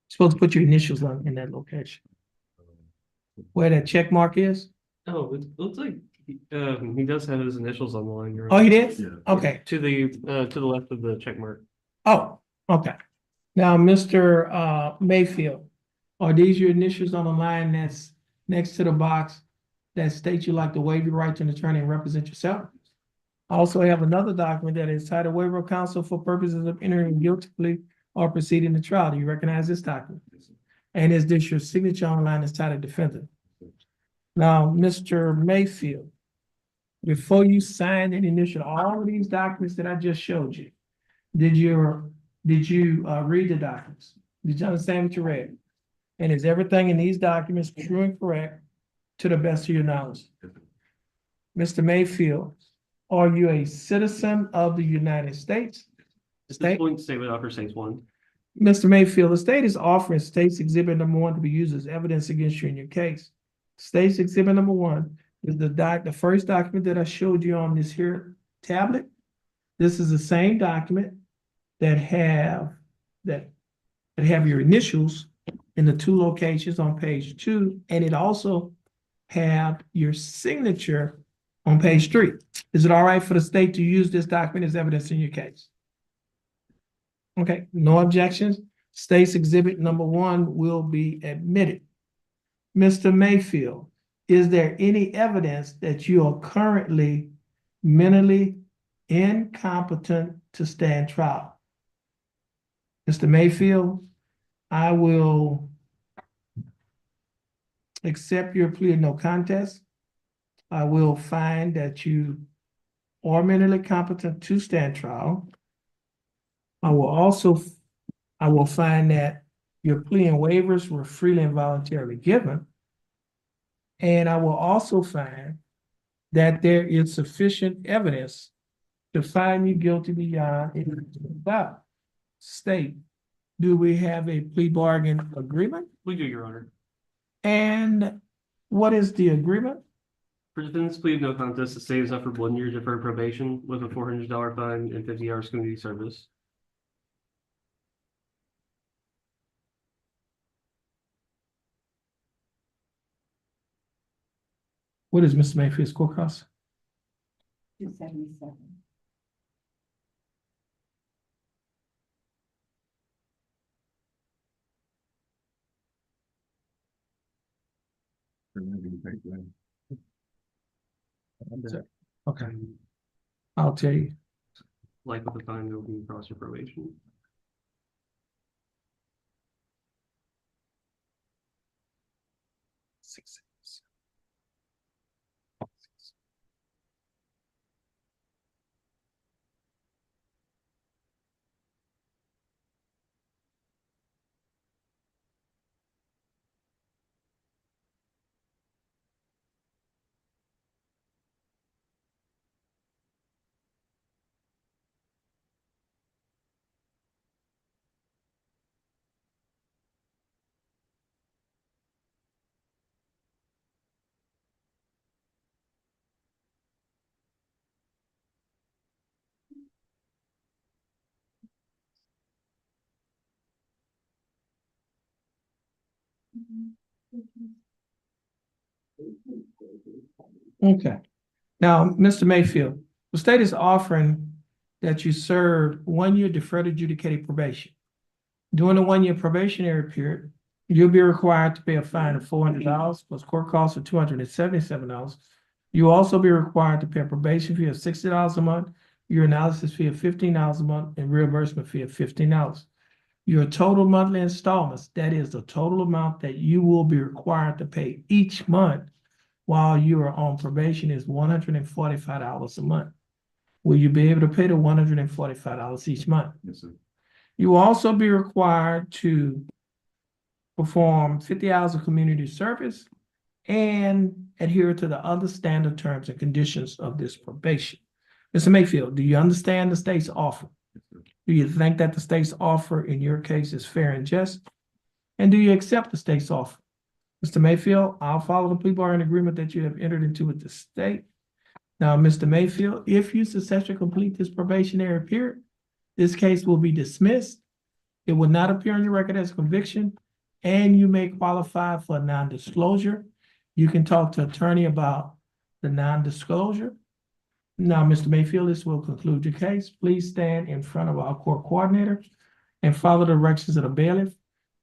You're supposed to put your initials on in that location. Where that check mark is? Oh, it looks like he does have his initials on the line. You're Oh, right. he did? Yeah. Okay. To the left of the check mark. Oh, okay. Now, Mr. Mayfield, are these your initials on the line that's next to the box that states you like to waive your right to an attorney and represent yourself? I also have another document that is titled Waiver of Counsel for Purposes of Entering Guilty Plea or proceeding to trial. Do you recognize this document? And is this your signature online as title defendant? Now, Mr. Mayfield, before you signed and initialed all of these documents that I just showed you, did you read the documents? Did you understand what you read? And is everything in these documents true and correct to the best of your knowledge? Mr. Mayfield, are you a citizen of the United States? At State? this point, state what upper states one. Mr. Mayfield, the state is offering state's exhibit number 1 to be used as evidence against you in your case. State's exhibit number 1 is the first document that I showed you on this here tablet. This is the same document that have your initials in the 2 locations on page 2, and it also have your signature on page 3. Is it all right for the state to use this document as evidence in your case? Okay, no objections. State's exhibit number 1 will be admitted. Mr. Mayfield, is there any evidence that you are currently mentally incompetent to stand trial? Mr. Mayfield, I will accept your plea of no contest. I will find that you are mentally competent to stand trial. I will find that your plea and waivers were freely and voluntarily given. And I will also find that there is sufficient evidence to find you guilty beyond a reasonable doubt. State, do we have a plea bargain agreement? We do, Your Honor. And what is the agreement? For defendant's plea of no contest, the state is offered 1 year deferred probation with a $400 fine and 50 hours community service. What is Mr. Mayfield's court cost? 277. Okay, I'll tell you. Life of the fine will be across your probation. Okay. Now, Mr. Mayfield, the state is offering that you serve 1 year deferred adjudicated probation. During the 1 year probationary period, you'll be required to pay a fine of $400 plus court costs of $277. You'll also be required to pay a probation fee of $60 a month, your analysis fee of $15 a month, and reimbursement fee of $15. Your total monthly installments, that is the total amount that you will be required to pay each month while you are on probation, is $145 a month. Will you be able to pay the $145 each month? Yes, sir. You will also be required to perform 50 hours of community service and adhere to the other standard terms and conditions of this probation. Mr. Mayfield, do you understand the state's offer? Yes, sir. Do you think that the state's offer in your case is fair and just? And do you accept the state's offer? Mr. Mayfield, I'll follow the plea bargain agreement that you have entered into with the state. Now, Mr. Mayfield, if you successfully complete this probationary period, this case will be dismissed. It will not appear on your record as a conviction, and you may qualify for a non-disclosure. You can talk to attorney about the non-disclosure. Now, Mr. Mayfield, this will conclude your case. Please stand in front of our court coordinator and follow the directions of the bailiff.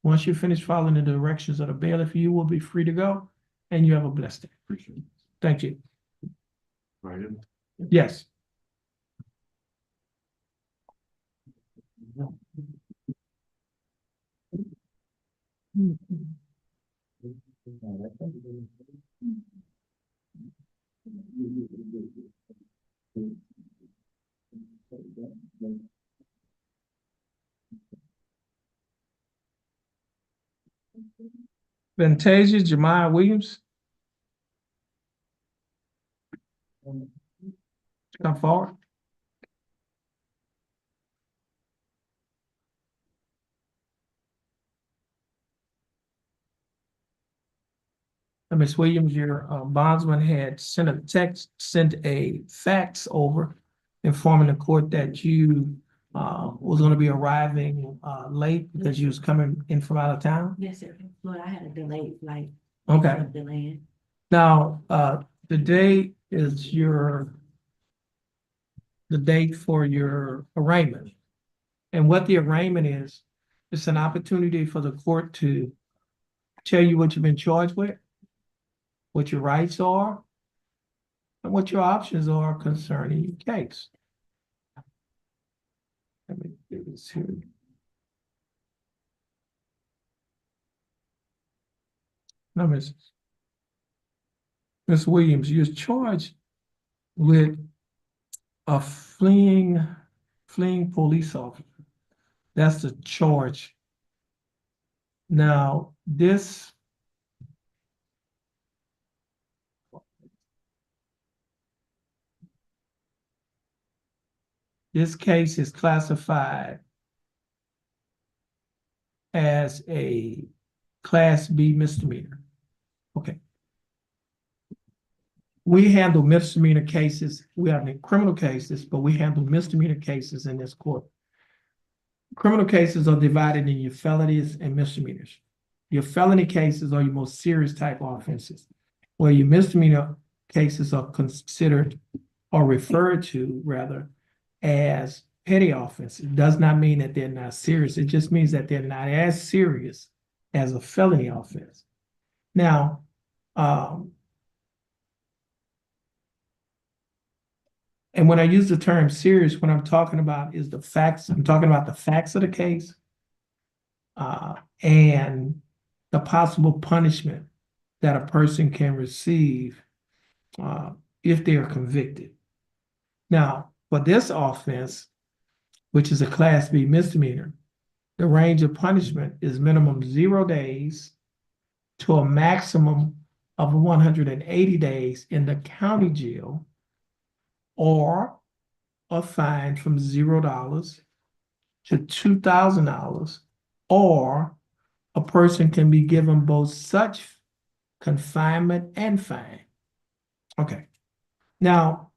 Once you finish following the directions of the bailiff, you will be free to go, and you have a blessed day. Appreciate it. Thank you. Right in. Yes. Fantasia Jemiah Williams. Come forward. Ms. Williams, your bondsman had sent a fax over informing the court that you was gonna be arriving late because you was coming in from out of town. Yes, sir. Lord, I had a delayed flight. Okay. Delaying. Now, the date is the date for your arraignment. And what the arraignment is, it's an opportunity for the court to tell you what you've been charged with, what your rights are, and what your options are concerning your case. Let me do this here. Now, Ms. Williams, you're charged with a fleeing police officer. That's the charge. Now, this case is classified as a Class B misdemeanor. Okay. We handle misdemeanor cases. We have criminal cases, but we handle misdemeanor cases in this court. Criminal cases are divided in your felonies and misdemeanors. Your felony cases are your most serious type of offenses, where your misdemeanor cases are considered or referred to rather as petty offenses. It does not mean that they're not serious. It just means that they're not as serious as a felony offense. Now, and when I use the term serious, what I'm talking about is the facts. I'm talking about the facts of the case and the possible punishment that a person can receive if they are convicted. Now, for this offense, which is a Class B misdemeanor, the range of punishment is minimum 0 days to a maximum of 180 days in the county jail, or a fine from $0 to $2,000, or a person can be given both such confinement and fine. Okay. Now,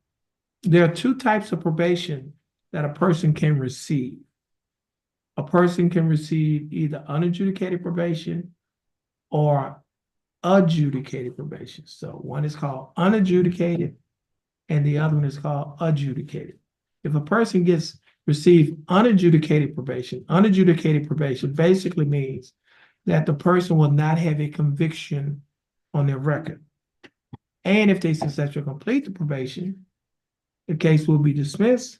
there are two types of probation that a person can receive. A person can receive either unadjudicated probation or adjudicated probation. So one is called unadjudicated and the other one is called adjudicated. If a person receive unadjudicated probation basically means that the person will not have a conviction on their record. And if they successfully complete the probation, the case will be dismissed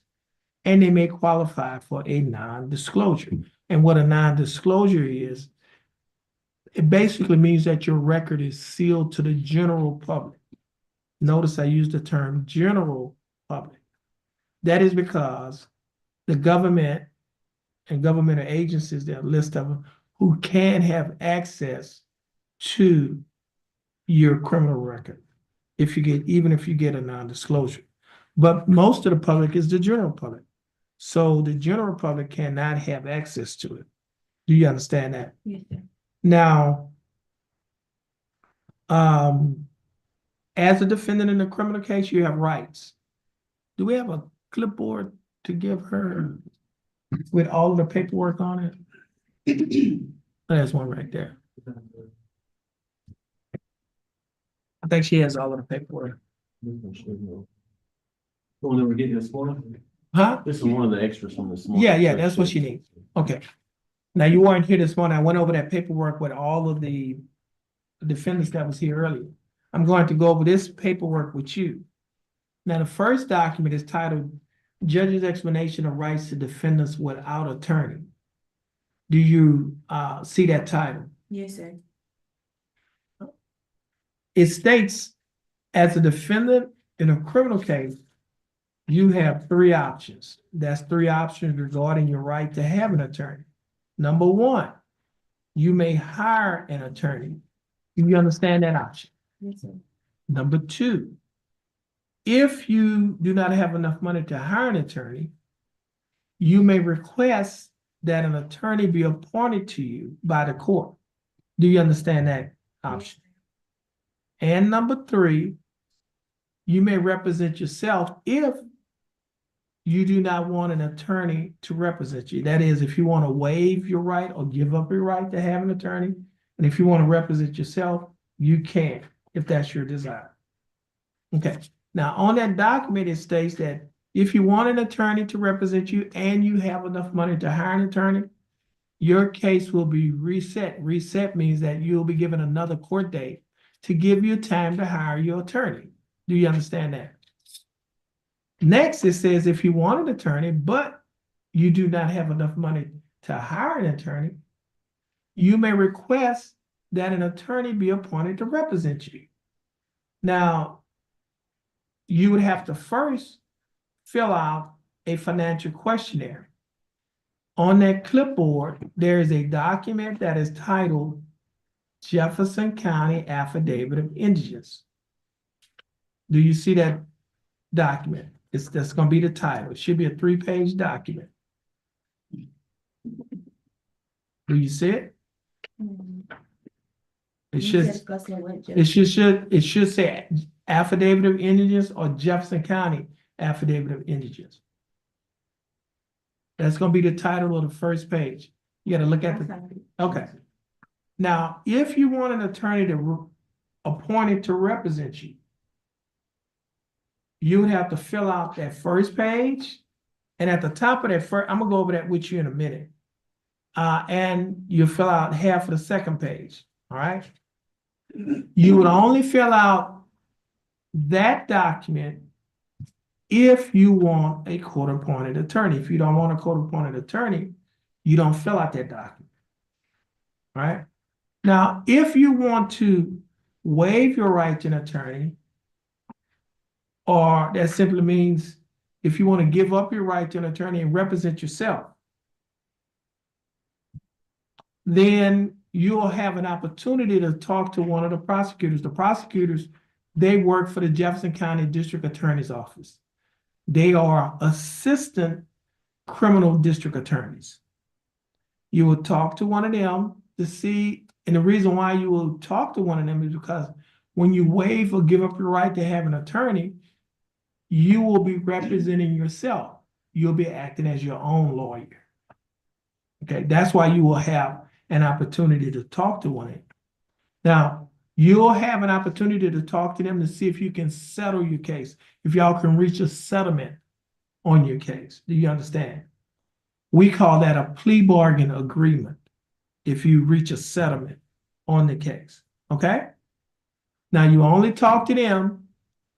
and they may qualify for a non-disclosure. And what a non-disclosure is, it basically means that your record is sealed to the general public. Notice I use the term general public. That is because the government and governmental agencies, there are a list of them, who can have access to your criminal record even if you get a non-disclosure. But most of the public is the general public. So the general public cannot have access to it. Do you understand that? Yes, sir. Now, as a defendant in a criminal case, you have rights. Do we have a clipboard to give her with all of the paperwork on it? There's one right there. I think she has all of the paperwork. The one that we're getting this morning? Huh? This is one of the extras from this morning. Yeah, that's what she needs. Okay. Now, you weren't here this morning. I went over that paperwork with all of the defendants that was here earlier. I'm going to go over this paperwork with you. Now, the first document is titled Judge's Explanation of Rights to Defendants Without Attorney. Do you see that title? Yes, sir. It states, as a defendant in a criminal case, you have three options. That's three options regarding your right to have an attorney. Number one, you may hire an attorney. Do you understand that option? Yes, sir. Number two, if you do not have enough money to hire an attorney, you may request that an attorney be appointed to you by the court. Do you understand that option? And number three, you may represent yourself if you do not want an attorney to represent you. That is, if you want to waive your right or give up your right to have an attorney, and if you want to represent yourself, you can, if that's your desire. Okay, now on that document, it states that if you want an attorney to represent you and you have enough money to hire an attorney, your case will be reset. Reset means that you'll be given another court date to give you time to hire your attorney. Do you understand that? Next, it says if you want an attorney, but you do not have enough money to hire an attorney, you may request that an attorney be appointed to represent you. Now, you would have to first fill out a financial questionnaire. On that clipboard, there is a document that is titled Jefferson County Affidavit of Indigence. Do you see that document? That's going to be the title. It should be a 3-page document. Do you see it? It should say Affidavit of Indigence or Jefferson County Affidavit of Indigence. That's going to be the title of the first page. You got to look at okay. Now, if you want an attorney appointed to represent you, you would have to fill out that first page. And at the top of that first, I'm going to go over that with you in a minute. And you fill out half of the second page. All right. You would only fill out that document if you want a court-appointed attorney. If you don't want a court-appointed attorney, you don't fill out that document. All right. Now, if you want to waive your right to an attorney, or that simply means if you want to give up your right to an attorney and represent yourself, then you'll have an opportunity to talk to one of the prosecutors. The prosecutors, they work for the Jefferson County District Attorney's Office. They are assistant criminal district attorneys. You will talk to one of them to see, and the reason why you will talk to one of them is because when you waive or give up your right to have an attorney, you will be representing yourself. You'll be acting as your own lawyer. Okay, that's why you will have an opportunity to talk to one of them. Now, you'll have an opportunity to talk to them to see if you can settle your case, if y'all can reach a settlement on your case. Do you understand? We call that a plea bargain agreement if you reach a settlement on the case. Okay? Now, you only talk to them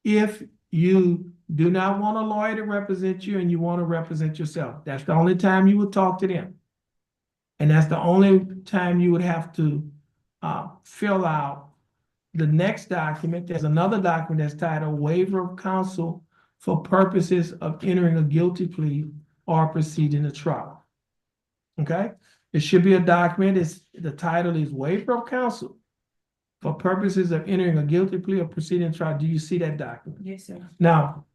if you do not want a lawyer to represent you and you want to represent yourself. That's the only time you will talk to them. And that's the only time you would have to fill out the next document. There's another document that's titled Waiver of Counsel for purposes of entering a guilty plea or proceeding to trial. Okay? It should be a document. The title is Waiver of Counsel for purposes of entering a guilty plea or proceeding to trial. Do you see that document? Yes, sir. Now,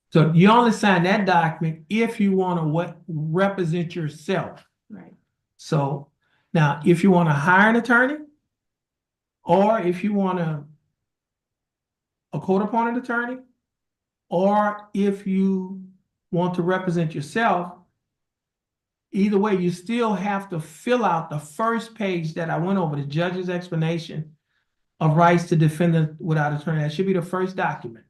so you only sign that document if you want to represent yourself. Right. So now, if you want to hire an attorney, or if you want a court-appointed attorney, or if you want to represent yourself, either way, you still have to fill out the first page that I went over, the judge's explanation of rights to defendant without attorney. That should be the first document.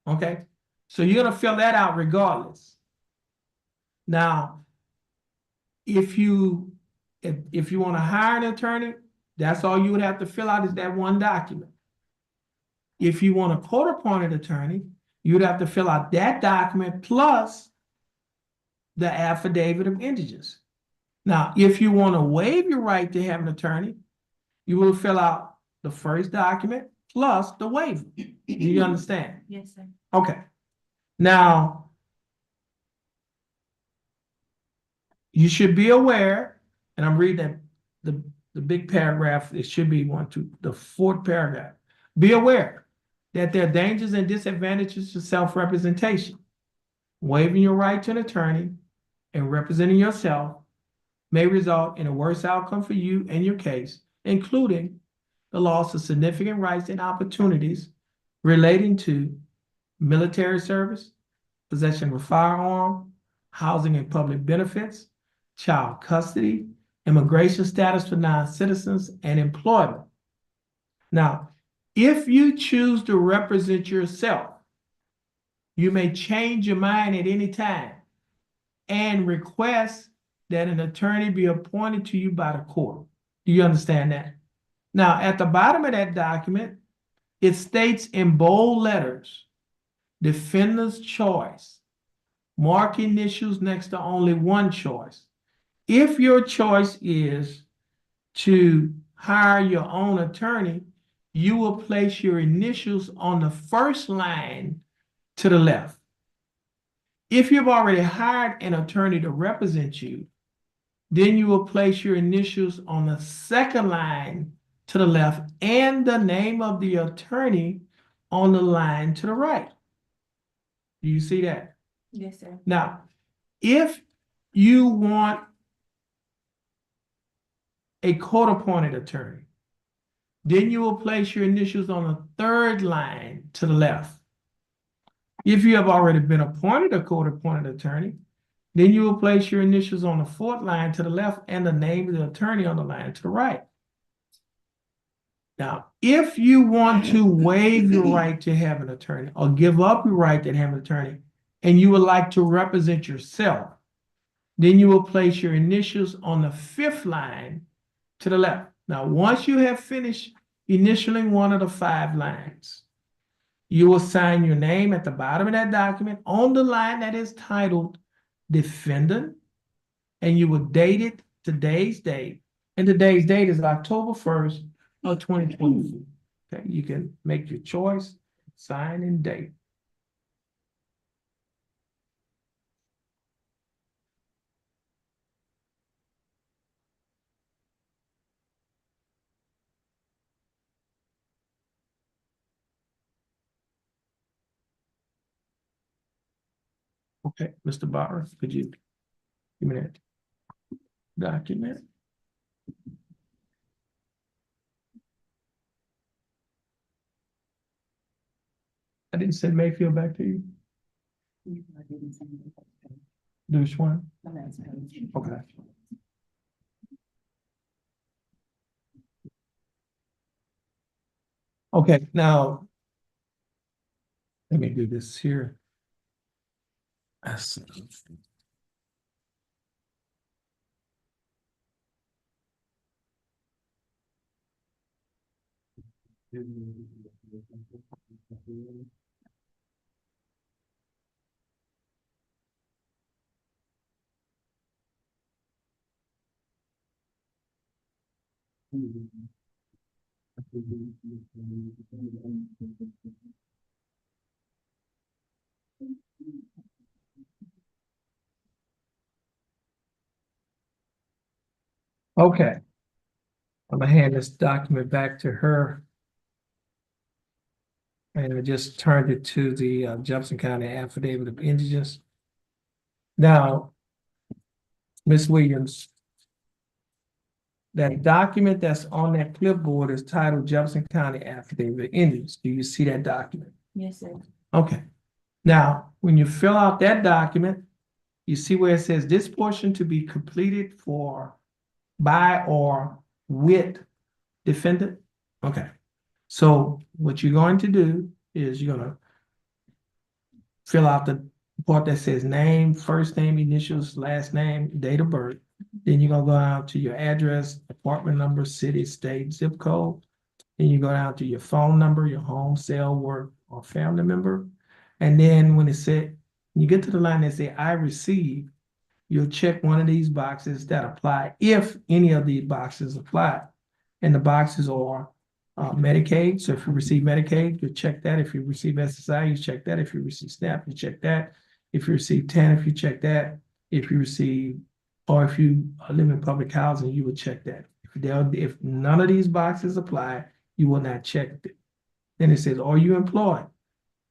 Okay? So you're going to fill that out regardless. Now, if you want to hire an attorney, that's all you would have to fill out is that one document. If you want a court-appointed attorney, you would have to fill out that document plus the affidavit of indigence. Now, if you want to waive your right to have an attorney, you will fill out the first document plus the waiver. Do you understand? Yes, sir. Okay. Now, you should be aware, and I'm reading the big paragraph, it should be the fourth paragraph. Be aware that there are dangers and disadvantages to self-representation. Waiving your right to an attorney and representing yourself may result in a worse outcome for you and your case, including the loss of significant rights and opportunities relating to military service, possession of a firearm, housing and public benefits, child custody, immigration status for non-citizens, and employment. Now, if you choose to represent yourself, you may change your mind at any time and request that an attorney be appointed to you by the court. Do you understand that? Now, at the bottom of that document, it states in bold letters, defendant's choice. Mark initials next to only one choice. If your choice is to hire your own attorney, you will place your initials on the first line to the left. If you've already hired an attorney to represent you, then you will place your initials on the second line to the left and the name of the attorney on the line to the right. Do you see that? Yes, sir. Now, if you want a court-appointed attorney, then you will place your initials on the third line to the left. If you have already been appointed a court-appointed attorney, then you will place your initials on the fourth line to the left and the name of the attorney on the line to the right. Now, if you want to waive your right to have an attorney or give up your right to have an attorney, and you would like to represent yourself, then you will place your initials on the fifth line to the left. Now, once you have finished initialing one of the 5 lines, you will sign your name at the bottom of that document on the line that is titled defendant, and you will date it today's date. And today's date is October 1st of 2024. Okay, you can make your choice, sign and date. Okay, Mr. Barr, could you give me that document? I didn't send Mayfield back to you. I didn't send it. Which one? The last page. Okay. Okay, now let me do this here. Okay. I'm gonna hand this document back to her. And I just turned it to the Jefferson County Affidavit of Indigence. Now, Ms. Williams, that document that's on that clipboard is titled Jefferson County Affidavit of Indigence. Do you see that document? Yes, sir. Okay. Now, when you fill out that document, you see where it says this portion to be completed by or with defendant. Okay. So what you're going to do is you're gonna fill out the part that says name, first name, initials, last name, date of birth. Then you're gonna go out to your address, apartment number, city, state, zip code. Then you go down to your phone number, your home, cell, work, or family member. And then when you get to the line that say I receive, you'll check one of these boxes that apply, if any of these boxes apply. And the boxes are Medicaid. So if you receive Medicaid, you check that. If you receive SSI, you check that. If you receive SNAP, you check that. If you receive TANF, you check that. If you receive, or if you live in public housing, you would check that. If none of these boxes apply, you will not check it. Then it says, are you employed?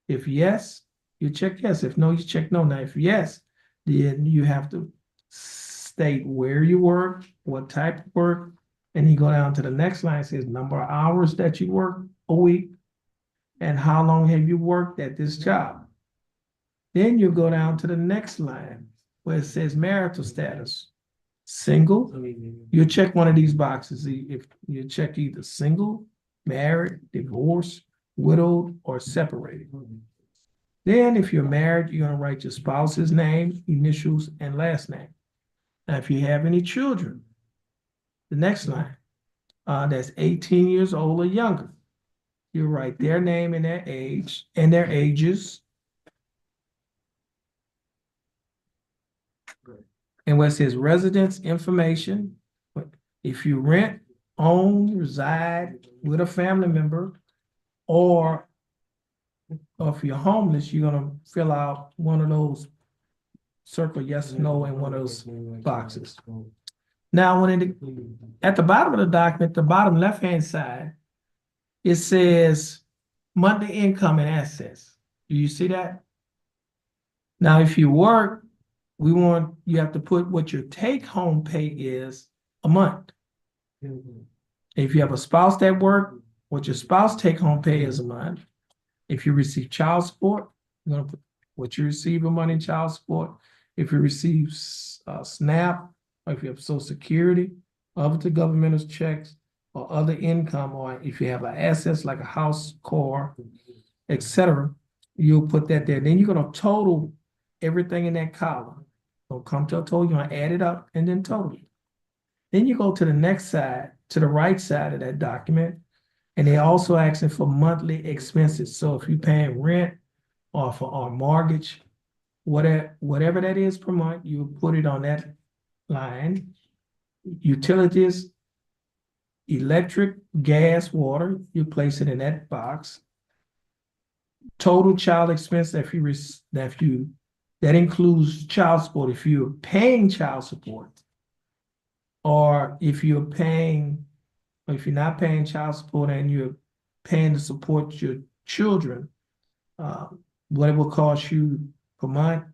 If yes, you check yes. If no, you check no. Now, if yes, then you have to state where you work, what type of work, and you go down to the next line, it says number of hours that you work a week, and how long have you worked at this job. Then you go down to the next line where it says marital status. Single, you check one of these boxes. If you check either single, married, divorced, widowed, or separated. Then if you're married, you're gonna write your spouse's name, initials, and last name. Now, if you have any children, the next line, that's 18 years old or younger, you write their name and their age and their ages. And where it says residence information, if you rent, own, reside with a family member, or if you're homeless, you're gonna fill out one of those, circle yes, no, in one of those boxes. Now, at the bottom of the document, the bottom left-hand side, it says monthly income and assets. Do you see that? Now, if you work, you have to put what your take-home pay is a month. If you have a spouse that work, what your spouse take-home pay is a month. If you receive child support, you're gonna put what you receive in money in child support. If you receive SNAP, or if you have Social Security, other governmental checks, or other income, or if you have assets like a house, car, etc., you'll put that there. Then you're gonna total everything in that column. So come to a total, you're gonna add it up and then total it. Then you go to the next side, to the right side of that document, and they're also asking for monthly expenses. So if you're paying rent or mortgage, whatever that is per month, you put it on that line. Utilities, electric, gas, water, you place it in that box. Total child expense, that includes child support. If you're paying child support, or if you're not paying child support and you're paying to support your children, what it will cost you per month.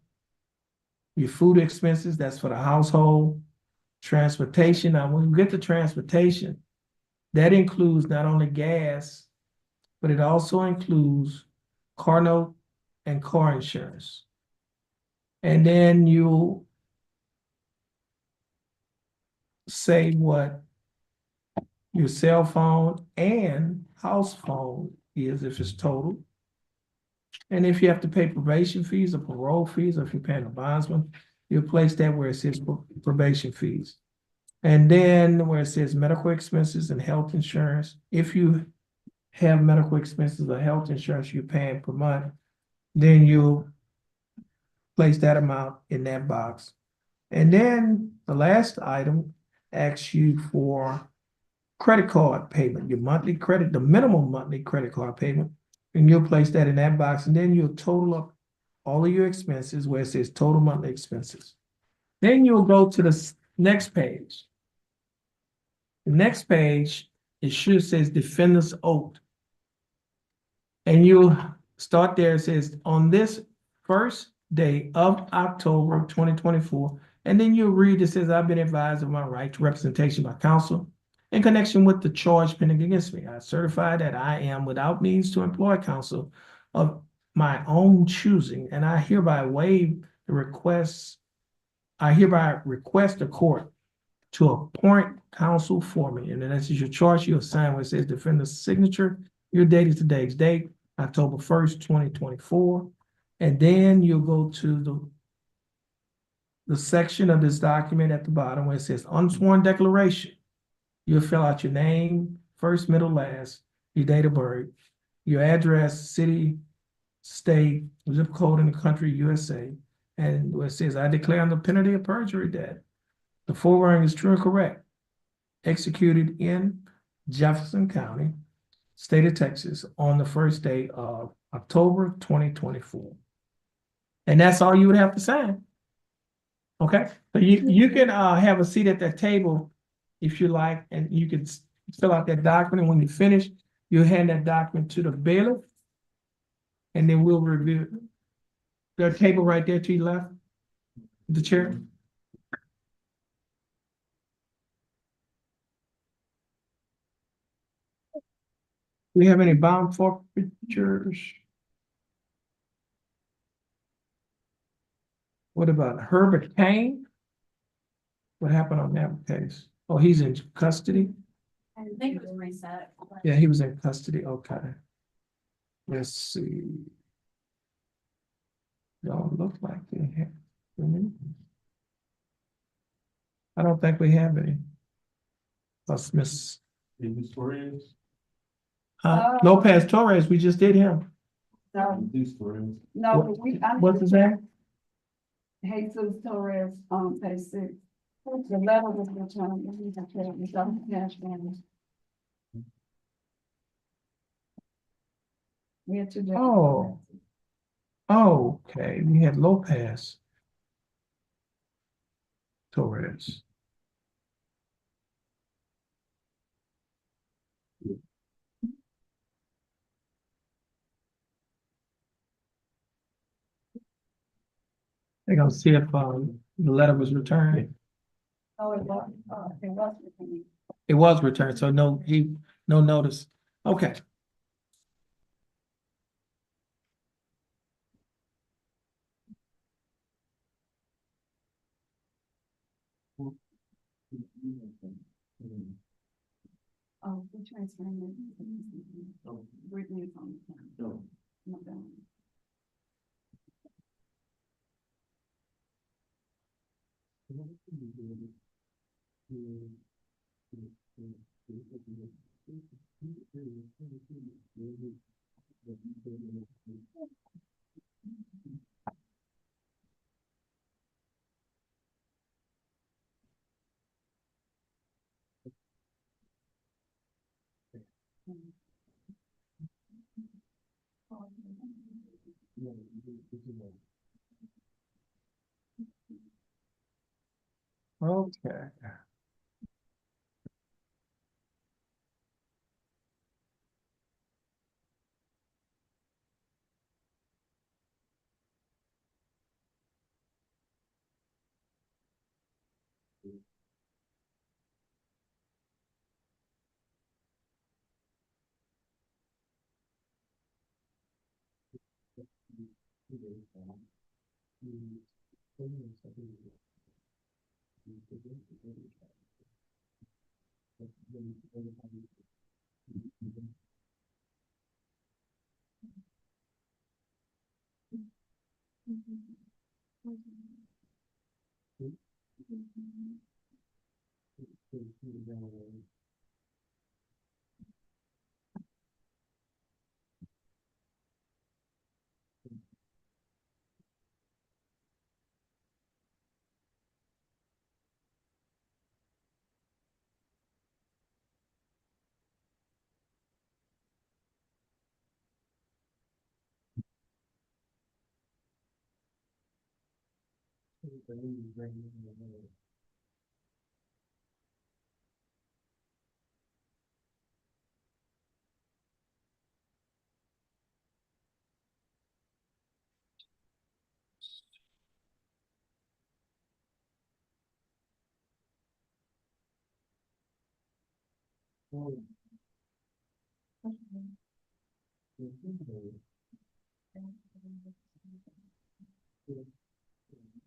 Your food expenses, that's for the household. Transportation, now when you get to transportation, that includes not only gas, but it also includes car note and car insurance. And then you say what your cell phone and house phone is, if it's total. And if you have to pay probation fees or parole fees, or if you're paying a bondsman, you place that where it says probation fees. And then where it says medical expenses and health insurance, if you have medical expenses or health insurance you're paying per month, then you'll place that amount in that box. And then the last item asks you for credit card payment, your monthly credit, the minimum monthly credit card payment, and you'll place that in that box, and then you'll total up all of your expenses where it says total monthly expenses. Then you'll go to the next page. The next page, it should says defendant's oath. And you'll start there, it says on this first day of October 2024, and then you'll read, it says, I've been advised of my right to representation by counsel in connection with the charge pending against me. I certify that I am without means to employ counsel of my own choosing, and I hereby waive the request. I hereby request the court to appoint counsel for me. And then this is your charge. You'll sign where it says defendant's signature. Your date is today's date, October 1st, 2024. And then you'll go to the section of this document at the bottom where it says unsworn declaration. You'll fill out your name, first, middle, last, your date of birth, your address, city, state, zip code in the country, USA, And what it says, I declare under penalty of perjury that the foregoing is true and correct, executed in Jefferson County, state of Texas, on the first day of October 2024. And that's all you would have to sign. Okay, so you can have a seat at that table if you like, and you can fill out that document. And when you finish, you'll hand that document to the bailiff. And then we'll review it. There's a table right there to your left, the chair. Do we have any bond forfeitures? What about Herbert Kane? What happened on that case? Oh, he's in custody? I think it was reset. Yeah, he was in custody, okay. Let's see. Don't look like they have. I don't think we have any. Let's miss. Historians. Lopez Torres, we just did him. Historians. No, What- we, I'm. What's his name? Jesus Torres on page 6. The letter was returned, and he's a we don't cash manage. We had two different. Oh. Okay, we had Lopez Torres. They're gonna see if the letter was returned. Oh, it was returned. It was returned, so no notice. Okay. Oh, we transferred it. Brittany's on the phone. No. Not that one. Okay.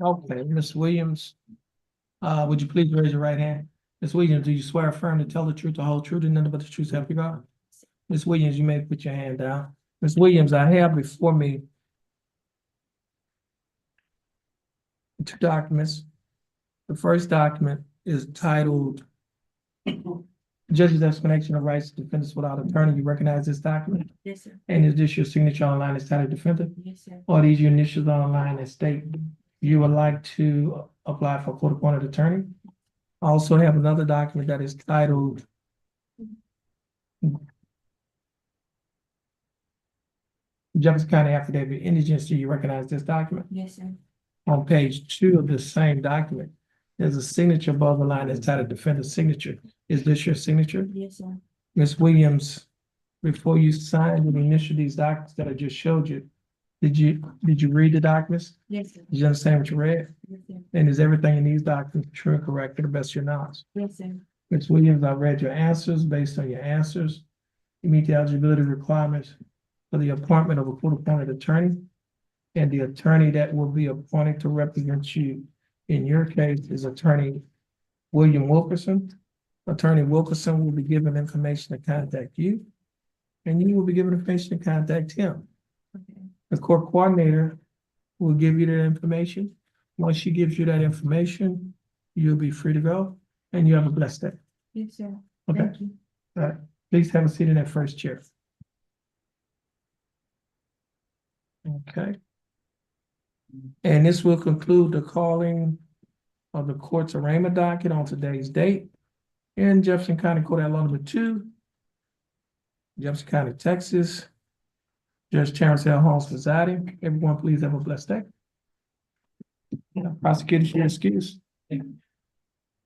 Okay, Ms. Williams, would you please raise your right hand? Ms. Williams, do you swear affirm to tell the truth, the whole truth, and nothing but the truth, help you God? Ms. Williams, you may put your hand down. Ms. Williams, I have before me two documents. The first document is titled Judge's Explanation of Rights to Defendants Without Attorney. You recognize this document? Yes, sir. And is this your signature online as titled defendant? Yes, sir. Or are these your initials online as state? you would like to apply for court-appointed attorney. I also have another document that is titled Jefferson County Affidavit of Indigency. You recognize this document? Yes, sir. On page 2 of the same document, there's a signature above the line that's titled defendant's signature. Is this your signature? Yes, sir. Ms. Williams, before you signed and initial these documents that I just showed you, did you read the documents? Yes, sir. Did you understand what you read? Yes, sir. And is everything in these documents true and correct to the best of your knowledge? Yes, sir. Ms. Williams, I read your answers. Based on your answers, you meet the eligibility requirements for the appointment of a court-appointed attorney. And the attorney that will be appointed to represent you in your case is Attorney William Wilkerson. Attorney Wilkerson will be given information to contact you, and you will be given information to contact him. Okay. The court coordinator will give you that information. Once she gives you that information, you'll be free to go, and you have a blessed day. Yes, sir. Okay, Thank you. all right. Please have a seat in that first chair. Okay. And this will conclude the calling of the court's arraignment docket on today's date in Jefferson County Court at Law Number 2, Jefferson County, Texas. Judge Terrence L. Holmes presiding. Everyone, please have a blessed day. Prosecutors, your excuse.